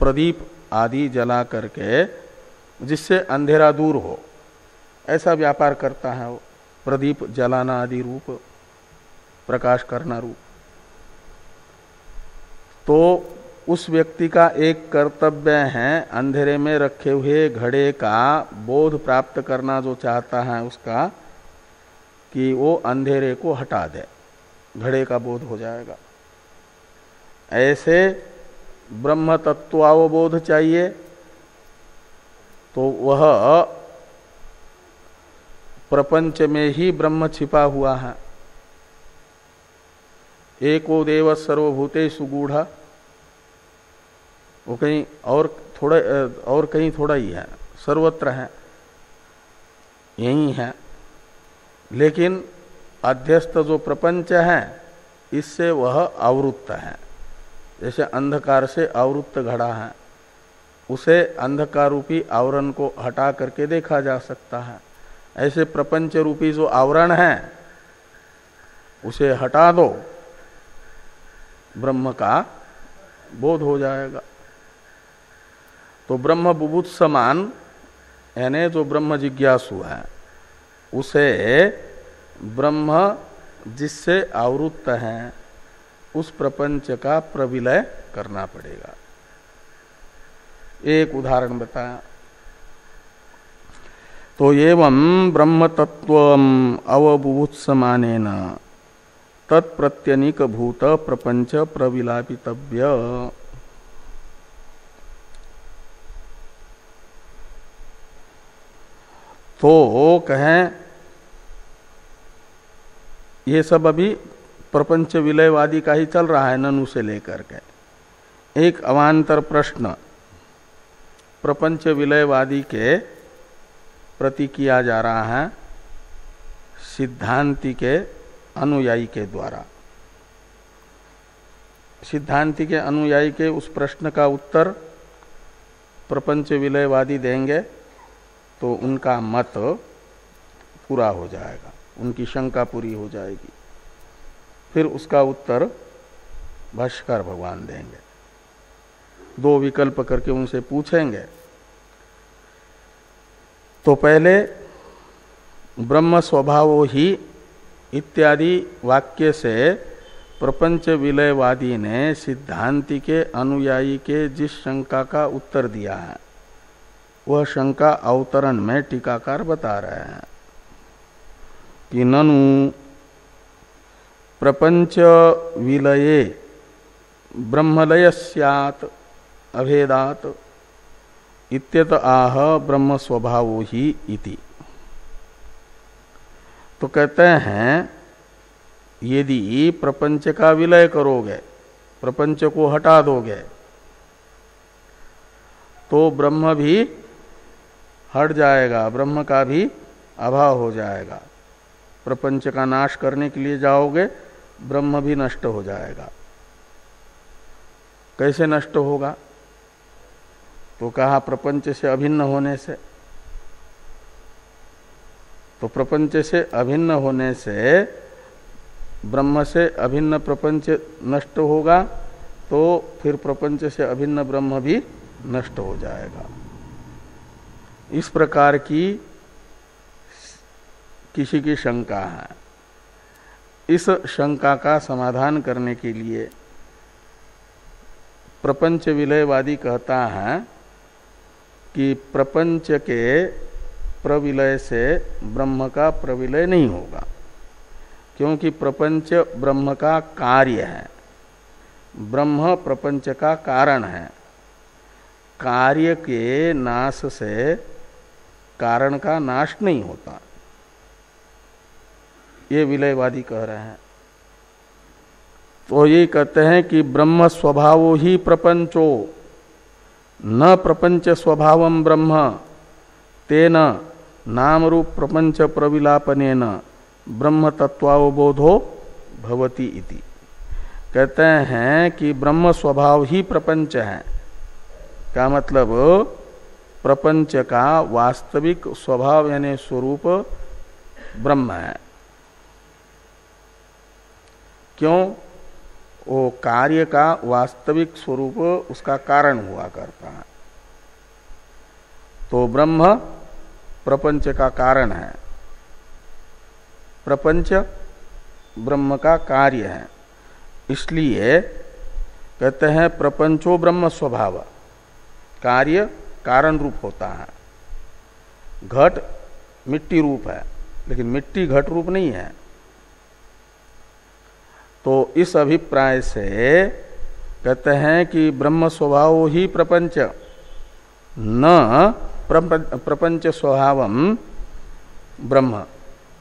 प्रदीप आदि जला करके, जिससे अंधेरा दूर हो, ऐसा व्यापार करता है वो। प्रदीप जलाना आदि रूप, प्रकाश करना रूप। तो उस व्यक्ति का एक कर्तव्य है अंधेरे में रखे हुए घड़े का बोध प्राप्त करना, जो चाहता है उसका, कि वो अंधेरे को हटा दे, घड़े का बोध हो जाएगा। ऐसे ब्रह्म तत्वावबोध चाहिए, तो वह प्रपंच में ही ब्रह्म छिपा हुआ है। एको देव सर्वभूतेषु गूढ़, वो कहीं और कहीं थोड़ा ही है, सर्वत्र है, यही है। लेकिन अध्यस्त जो प्रपंच है इससे वह आवृत्त है, जैसे अंधकार से आवृत्त घड़ा है, उसे अंधकार रूपी आवरण को हटा करके देखा जा सकता है। ऐसे प्रपंच रूपी जो आवरण है उसे हटा दो, ब्रह्म का बोध हो जाएगा। तो ब्रह्म बुभुत्समान यानी जो ब्रह्म जिज्ञासु है, उसे ब्रह्म जिससे आवृत्त है उस प्रपंच का प्रविलय करना पड़ेगा। एक उदाहरण बताया। तो एवं ब्रह्म तत्व अवबुभुत्समानेन तत्प्रत्यनिक भूत प्रपंच प्रविलापितव्य। तो कहें ये सब अभी प्रपंच विलयवादी का ही चल रहा है, ननु से लेकर के। एक अवान्तर प्रश्न प्रपंच विलयवादी के प्रति किया जा रहा है सिद्धांति के अनुयायी के द्वारा। सिद्धांति के अनुयायी के उस प्रश्न का उत्तर प्रपंच विलयवादी देंगे तो उनका मत पूरा हो जाएगा, उनकी शंका पूरी हो जाएगी। फिर उसका उत्तर भाष्यकार भगवान देंगे। दो विकल्प करके उनसे पूछेंगे। तो पहले ब्रह्म स्वभावो ही इत्यादि वाक्य से प्रपंच विलयवादी ने सिद्धांति के अनुयायी के जिस शंका का उत्तर दिया है वह शंका अवतरण में टीकाकार बता रहे हैं कि ननु प्रपंच विलये ब्रह्मलय स्यात् अभेदात् इत्यत आह ब्रह्म स्वभावो ही इति। तो कहते हैं यदि प्रपंच का विलय करोगे, प्रपंच को हटा दोगे, तो ब्रह्म भी हट जाएगा, ब्रह्म का भी अभाव हो जाएगा। प्रपंच का नाश करने के लिए जाओगे, ब्रह्म भी नष्ट हो जाएगा। कैसे नष्ट होगा? तो कहा प्रपंच से अभिन्न होने से। तो प्रपंच से अभिन्न होने से ब्रह्म से अभिन्न प्रपंच नष्ट होगा, तो फिर प्रपंच से अभिन्न ब्रह्म भी नष्ट हो जाएगा। इस प्रकार की किसी की शंका है। इस शंका का समाधान करने के लिए प्रपंच विलयवादी कहता है कि प्रपंच के प्रविलय से ब्रह्म का प्रविलय नहीं होगा, क्योंकि प्रपंच ब्रह्म का कार्य है, ब्रह्म प्रपंच का कारण है। कार्य के नाश से कारण का नाश नहीं होता, ये विलयवादी कह रहे हैं। तो ये कहते हैं कि ब्रह्म स्वभावो ही प्रपंचो न प्रपंच स्वभावम ब्रह्म तेन नाम रूप प्रपंच प्रविलापनेन ब्रह्म तत्वावबोधो भवति इति। कहते हैं कि ब्रह्म स्वभाव ही प्रपंच है। क्या मतलब? प्रपंच का वास्तविक स्वभाव यानी स्वरूप ब्रह्म है। क्यों? वो कार्य का वास्तविक स्वरूप उसका कारण हुआ करता है। तो ब्रह्म प्रपंच का कारण है, प्रपंच ब्रह्म का कार्य है। इसलिए कहते हैं प्रपंचो ब्रह्म स्वभाव, कार्य कारण रूप होता है। घट मिट्टी रूप है, लेकिन मिट्टी घट रूप नहीं है। तो इस अभिप्राय से कहते हैं कि ब्रह्म स्वभाव ही प्रपंच न प्रपंच स्वभावम ब्रह्म,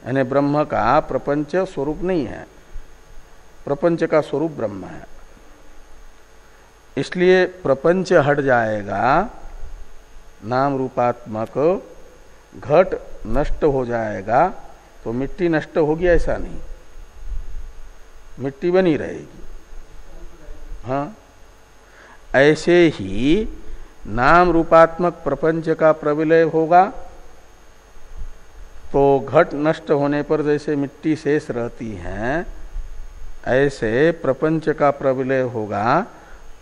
यानी ब्रह्म का प्रपंच स्वरूप नहीं है, प्रपंच का स्वरूप ब्रह्म है। इसलिए प्रपंच हट जाएगा, नाम रूपात्मक घट नष्ट हो जाएगा, तो मिट्टी नष्ट होगी ऐसा नहीं, मिट्टी बनी रहेगी। हाँ, ऐसे ही नाम रूपात्मक प्रपंच का प्रविलय होगा, तो घट नष्ट होने पर जैसे मिट्टी शेष रहती है, ऐसे प्रपंच का प्रविलय होगा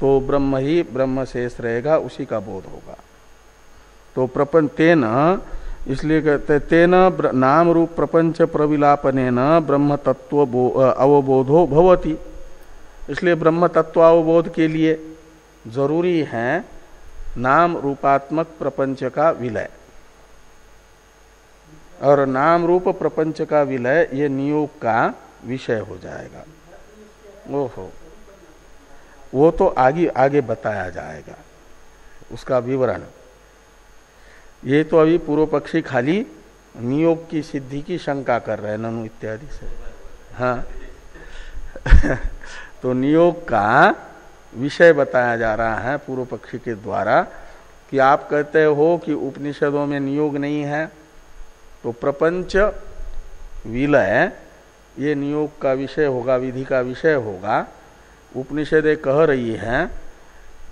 तो ब्रह्म ही ब्रह्म शेष रहेगा, उसी का बोध होगा। तो प्रपंच तेन इसलिए कहते तेन नाम रूप प्रपंच प्रविलापनेन ब्रह्म तत्व अवबोधो भवति। इसलिए ब्रह्म तत्व अवबोध के लिए जरूरी है नाम रूपात्मक प्रपंच का विलय। और नाम रूप प्रपंच का विलय ये नियोग का विषय हो जाएगा। ओहो, वो तो आगे आगे बताया जाएगा उसका विवरण। ये तो अभी पूर्व पक्षी खाली नियोग की सिद्धि की शंका कर रहे हैं ननु इत्यादि से। हाँ तो नियोग का विषय बताया जा रहा है पूर्व पक्षी के द्वारा कि आप कहते हो कि उपनिषदों में नियोग नहीं है, तो प्रपंच विलय ये नियोग का विषय होगा, विधि का विषय होगा। उपनिषदें कह रही हैं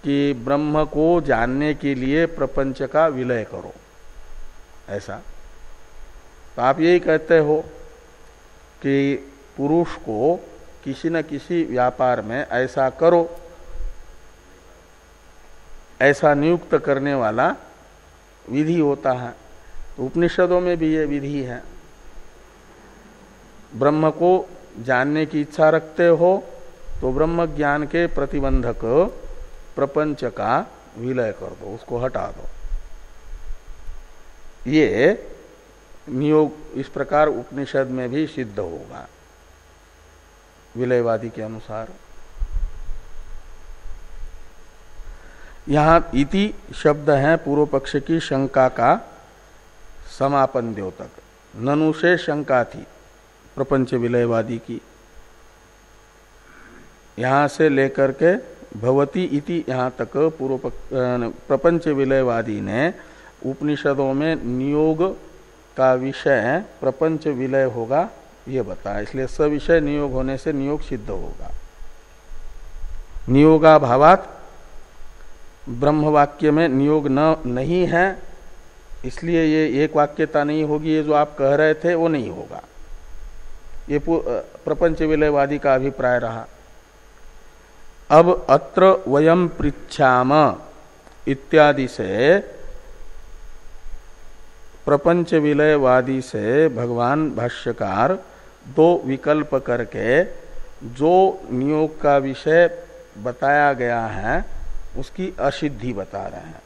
कि ब्रह्म को जानने के लिए प्रपंच का विलय करो, ऐसा। तो आप यही कहते हो कि पुरुष को किसी न किसी व्यापार में ऐसा करो, ऐसा नियुक्त करने वाला विधि होता है। तो उपनिषदों में भी ये विधि है। ब्रह्म को जानने की इच्छा रखते हो तो ब्रह्म ज्ञान के प्रतिबंधक प्रपंच का विलय कर दो, उसको हटा दो। ये नियोग इस प्रकार उपनिषद में भी सिद्ध होगा विलयवादी के अनुसार। यहां इति शब्द है पूर्व पक्ष की शंका का समापन द्योतक। ननु से शंका थी प्रपंच विलयवादी की, यहां से लेकर के भवती इति यहां तक पूर्व प्रपंच विलयवादी ने उपनिषदों में नियोग का विषय प्रपंच विलय होगा ये बताया। इसलिए सविषय नियोग होने से नियोग सिद्ध होगा। नियोगाभावात ब्रह्म वाक्य में नियोग नहीं है, इसलिए ये एक वाक्यता नहीं होगी। ये जो आप कह रहे थे वो नहीं होगा। ये प्रपंच विलयवादी का अभिप्राय रहा। अब अत्र वयम पृच्छाम इत्यादि से प्रपंच विलयवादी से भगवान भाष्यकार दो विकल्प करके जो नियोग का विषय बताया गया है उसकी असिद्धि बता रहे हैं।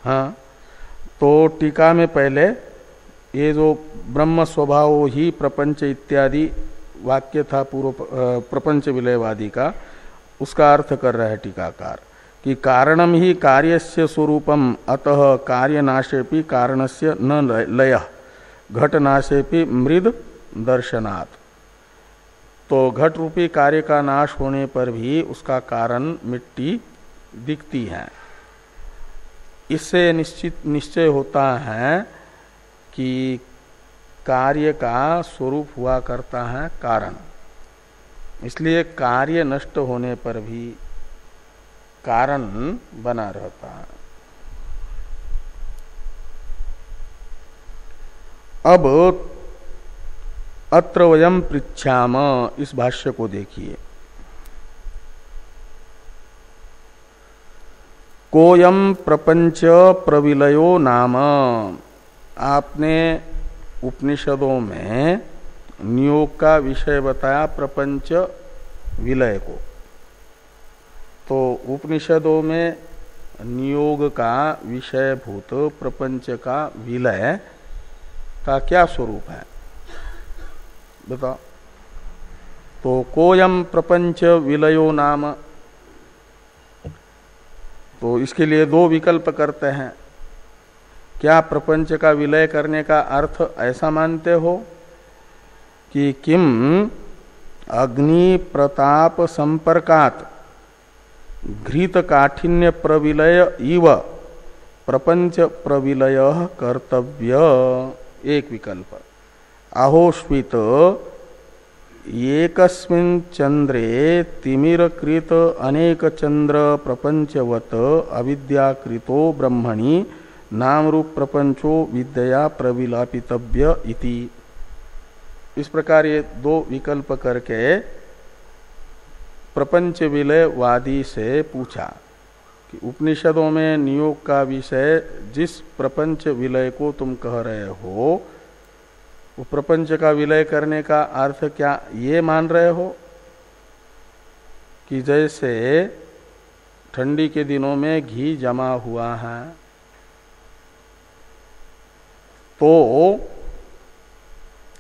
हाँ, तो टीका में पहले ये जो ब्रह्म स्वभाव ही प्रपंच इत्यादि वाक्य था पूर्व प्रपंच विलयवादी का, उसका अर्थ कर रहा है टीकाकार कि कारणम ही कार्यस्य स्वरूपम अतः कार्यनाशेपि कारणस्य न लयः घटनाशेपि मृद दर्शनात्। तो घट रूपी कार्य का नाश होने पर भी उसका कारण मिट्टी दिखती है। इससे निश्चय होता है कि कार्य का स्वरूप हुआ करता है कारण। इसलिए कार्य नष्ट होने पर भी कारण बना रहता है। अब अत्र वयम पृच्छाम, इस भाष्य को देखिए। कोयम प्रपंच प्रविलयो नाम, आपने उपनिषदों में नियोग का विषय बताया प्रपंच विलय को। तो उपनिषदों में नियोग का विषय भूत प्रपंच का विलय का क्या स्वरूप है बताओ। तो कोयम प्रपंच विलयो नाम, तो इसके लिए दो विकल्प करते हैं। क्या प्रपंच का विलय करने का अर्थ ऐसा मानते हो कि किम अग्नि प्रताप संपर्कात घृत काठिन्य प्रविलय इव प्रपंच प्रविलय कर्तव्य, एक विकल्प। आहोस्वित एकस्मिन् चंद्रे तिमिरकृत अनेक चंद्र प्रपंचवत अविद्याकृतो ब्रह्मणि नाम रूप प्रपंचो विद्या प्रविलापितव्य इति। इस प्रकार ये दो विकल्प करके प्रपंच विलयवादी से पूछा कि उपनिषदों में नियोग का विषय जिस प्रपंच विलय को तुम कह रहे हो, वो प्रपंच का विलय करने का अर्थ क्या ये मान रहे हो कि जैसे ठंडी के दिनों में घी जमा हुआ है तो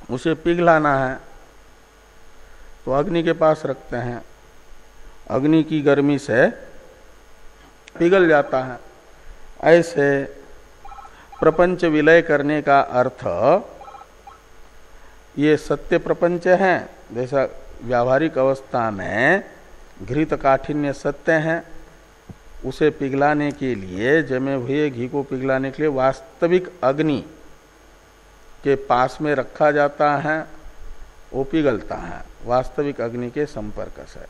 उसे पिघलाना है तो अग्नि के पास रखते हैं, अग्नि की गर्मी से पिघल जाता है। ऐसे प्रपंच विलय करने का अर्थ ये सत्य प्रपंच है, जैसा व्यावहारिक अवस्था में घृत काठिन्य सत्य है, उसे पिघलाने के लिए, जमे हुए घी को पिघलाने के लिए वास्तविक अग्नि के पास में रखा जाता है, वो पिघलता है वास्तविक अग्नि के संपर्क से।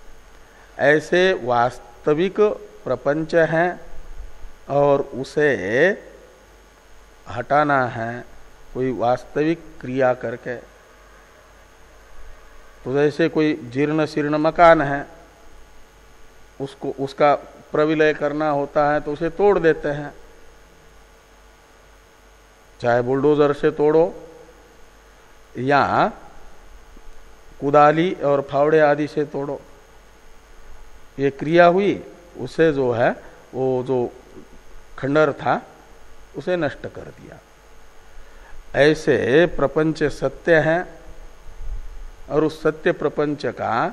ऐसे वास्तविक प्रपंच है और उसे हटाना है कोई वास्तविक क्रिया करके। तो जैसे कोई जीर्ण शीर्ण मकान है, उसको उसका प्रविलय करना होता है तो उसे तोड़ देते हैं, चाहे बुलडोजर से तोड़ो या कुदाली और फावड़े आदि से तोड़ो, ये क्रिया हुई, उसे जो है वो जो खंडर था उसे नष्ट कर दिया। ऐसे प्रपंच सत्य है और उस सत्य प्रपंच का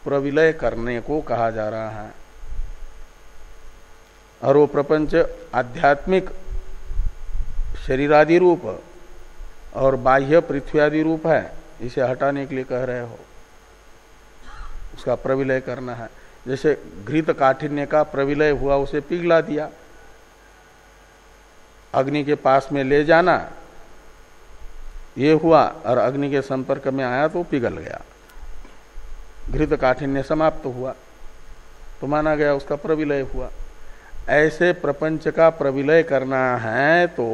प्रविलय करने को कहा जा रहा है। और वो प्रपंच आध्यात्मिक शरीरादि रूप और बाह्य पृथ्वी आदि रूप है, इसे हटाने के लिए कह रहे हो, उसका प्रविलय करना है। जैसे घृत काठिन्य का प्रविलय हुआ, उसे पिघला दिया, अग्नि के पास में ले जाना, ये हुआ और अग्नि के संपर्क में आया तो पिघल गया, घृत काठिन्य समाप्त हुआ, तो माना गया उसका प्रविलय हुआ। ऐसे प्रपंच का प्रविलय करना है तो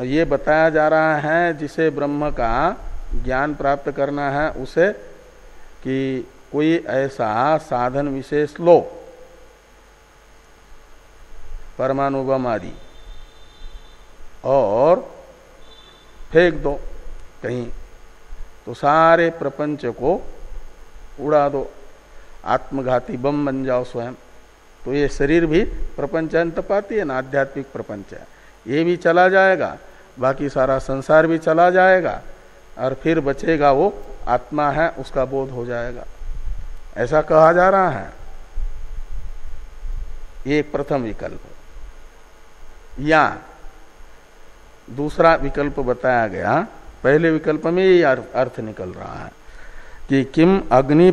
ये बताया जा रहा है, जिसे ब्रह्म का ज्ञान प्राप्त करना है उसे, कि कोई ऐसा साधन विशेष लो, परमाणु बम आदि, और फेंक दो कहीं, तो सारे प्रपंच को उड़ा दो, आत्मघाती बम बन जाओ स्वयं। तो ये शरीर भी प्रपंच अंत पाती है ना, आध्यात्मिक प्रपंच है, ये भी चला जाएगा, बाकी सारा संसार भी चला जाएगा, और फिर बचेगा वो आत्मा है, उसका बोध हो जाएगा, ऐसा कहा जा रहा है। ये प्रथम विकल्प। या दूसरा विकल्प बताया गया, पहले विकल्प में ये अर्थ निकल रहा है कि किम अग्नि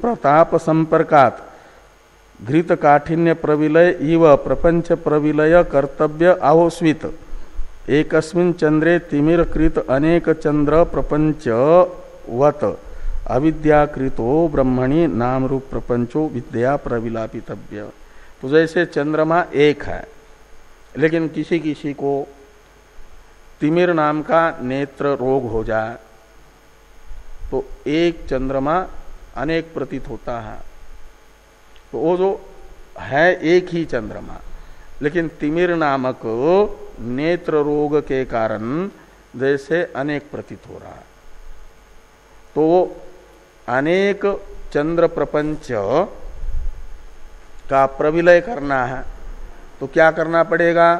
प्रताप संपर्कात घृत काठिन्य प्रविलय इव प्रपंच प्रविलय कर्तव्य आहोस्वित एकस्मिन् चंद्रे तिमिरकृत अनेक चंद्र प्रपंच वत अविद्याकृतो ब्रह्मणि नाम रूप प्रपंचो विद्या प्रविलापितव्य। तो जैसे चंद्रमा एक है, लेकिन किसी किसी को तिमिर नाम का नेत्र रोग हो जाए तो एक चंद्रमा अनेक प्रतीत होता है। तो वो जो है एक ही चंद्रमा, लेकिन तिमिर नामक नेत्र रोग के कारण जैसे अनेक प्रतीत हो रहा है, तो अनेक चंद्र प्रपंच का प्रविलय करना है तो क्या करना पड़ेगा?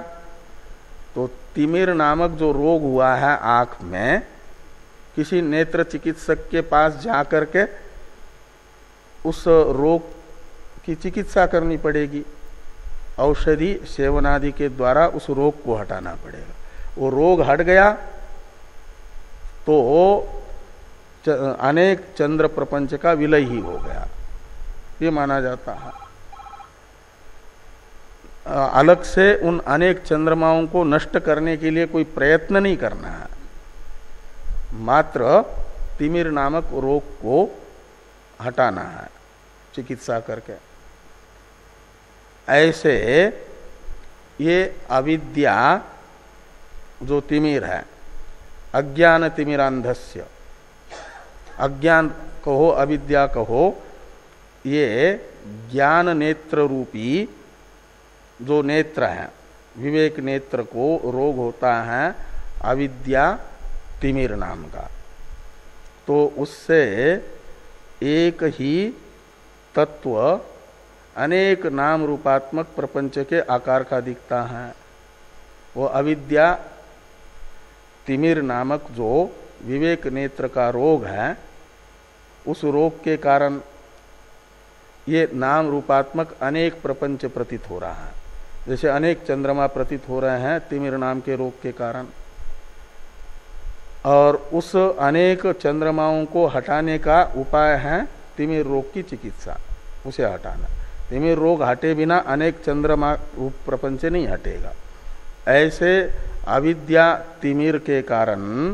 तो तिमिर नामक जो रोग हुआ है आंख में, किसी नेत्र चिकित्सक के पास जाकर के उस रोग की चिकित्सा करनी पड़ेगी, औषधि सेवनादि के द्वारा उस रोग को हटाना पड़ेगा। वो रोग हट गया तो अनेक चंद्र प्रपंच का विलय ही हो गया, ये माना जाता है। अलग से उन अनेक चंद्रमाओं को नष्ट करने के लिए कोई प्रयत्न नहीं करना है, मात्र तिमिर नामक रोग को हटाना है चिकित्सा करके। ऐसे ये अविद्या जो तिमिर है, अज्ञान तिमिरांधस्य, अज्ञान कहो अविद्या कहो, ये ज्ञान नेत्र रूपी जो नेत्र है, विवेक नेत्र को रोग होता है अविद्या तिमिर नाम का, तो उससे एक ही तत्व अनेक नाम रूपात्मक प्रपंच के आकार का दिखता है। वो अविद्या तिमिर नामक जो विवेक नेत्र का रोग है, उस रोग के कारण ये नाम रूपात्मक अनेक प्रपंच प्रतीत हो रहा है। जैसे अनेक चंद्रमा प्रतीत हो रहे हैं तिमिर नाम के रोग के कारण, और उस अनेक चंद्रमाओं को हटाने का उपाय है तिमिर रोग की चिकित्सा, उसे हटाना। तिमिर रोग हटे बिना अनेक चंद्रमा रूप प्रपंच नहीं हटेगा। ऐसे अविद्या तिमिर के कारण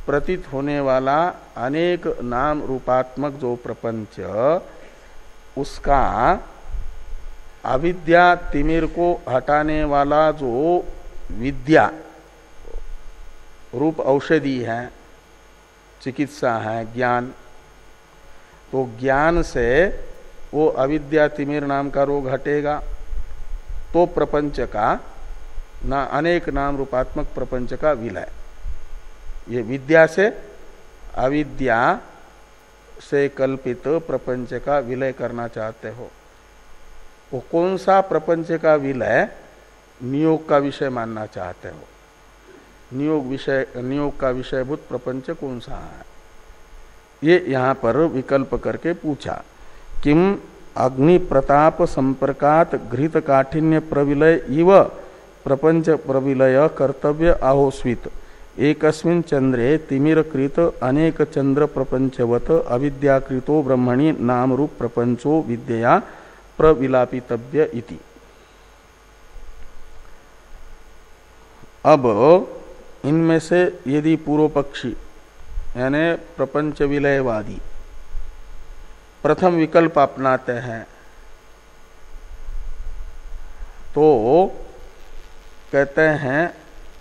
प्रतीत होने वाला अनेक नाम रूपात्मक जो प्रपंच, उसका अविद्या तिमिर को हटाने वाला जो विद्या रूप औषधि है, चिकित्सा है, ज्ञान, तो ज्ञान से वो अविद्या तिमिर नाम का रोग हटेगा, तो प्रपंच का ना अनेक नाम रूपात्मक प्रपंच का विलय। ये विद्या से अविद्या से कल्पित प्रपंच का विलय करना चाहते हो। वो कौन सा प्रपंच का विलय नियोग का विषय मानना चाहते हो? नियोग का विषयभूत प्रपंच कौन सा है? ये यहां पर विकल्प करके पूछा। किम अग्नि प्रताप संपर्कात घृत काठिन्य प्रविलय इव प्रपंच प्रविलय कर्तव्य आहोस्वित एकस्मिन् चंद्रे तिमिरकृत अनेक चंद्र प्रपंचवत अविद्याकृतो ब्रह्मणि नाम रूप प्रपंचो विद्या प्रविलापितव्य इति। अब इनमें से यदि पूर्व पक्षी यानी प्रपंच विलयवादी प्रथम विकल्प अपनाते हैं, तो कहते हैं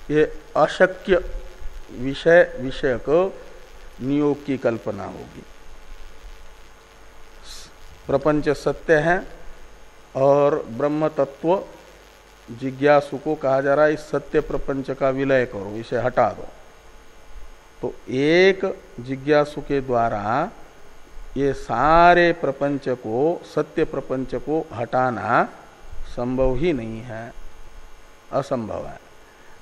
ये अशक्य विषयक नियोग की कल्पना होगी। प्रपंच सत्य है और ब्रह्म तत्व जिज्ञासु को कहा जा रहा है इस सत्य प्रपंच का विलय करो, इसे हटा दो। तो एक जिज्ञासु के द्वारा ये सारे प्रपंच को, सत्य प्रपंच को हटाना संभव ही नहीं है, असंभव है।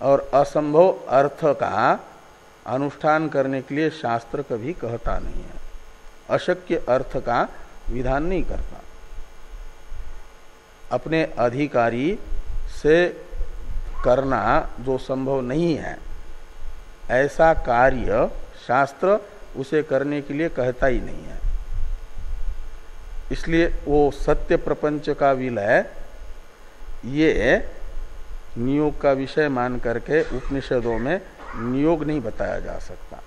और असंभव अर्थ का अनुष्ठान करने के लिए शास्त्र कभी कहता नहीं है, अशक्य अर्थ का विधान नहीं करता। अपने अधिकारी से करना जो संभव नहीं है, ऐसा कार्य शास्त्र उसे करने के लिए कहता ही नहीं है। इसलिए वो सत्य प्रपंच का विलय ये नियोग का विषय मान करके उपनिषदों में नियोग नहीं बताया जा सकता।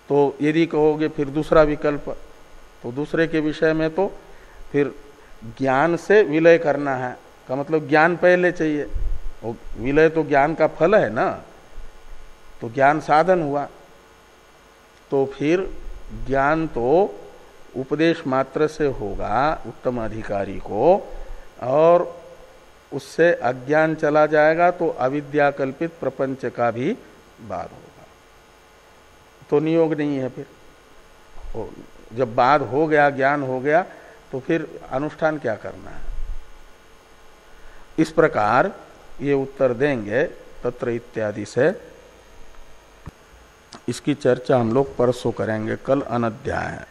तो यदि कहोगे फिर दूसरा विकल्प, तो दूसरे के विषय में तो फिर ज्ञान से विलय करना है का मतलब ज्ञान पहले चाहिए। वो विलय तो ज्ञान का फल है ना, तो ज्ञान साधन हुआ। तो फिर ज्ञान तो उपदेश मात्र से होगा उत्तम अधिकारी को, और उससे अज्ञान चला जाएगा तो अविद्या कल्पित प्रपंच का भी बाद होगा। तो नियोग नहीं है। फिर जब बाद हो गया, ज्ञान हो गया, तो फिर अनुष्ठान क्या करना है? इस प्रकार ये उत्तर देंगे तत्र इत्यादि से। इसकी चर्चा हम लोग परसों करेंगे, कल अनध्याय है।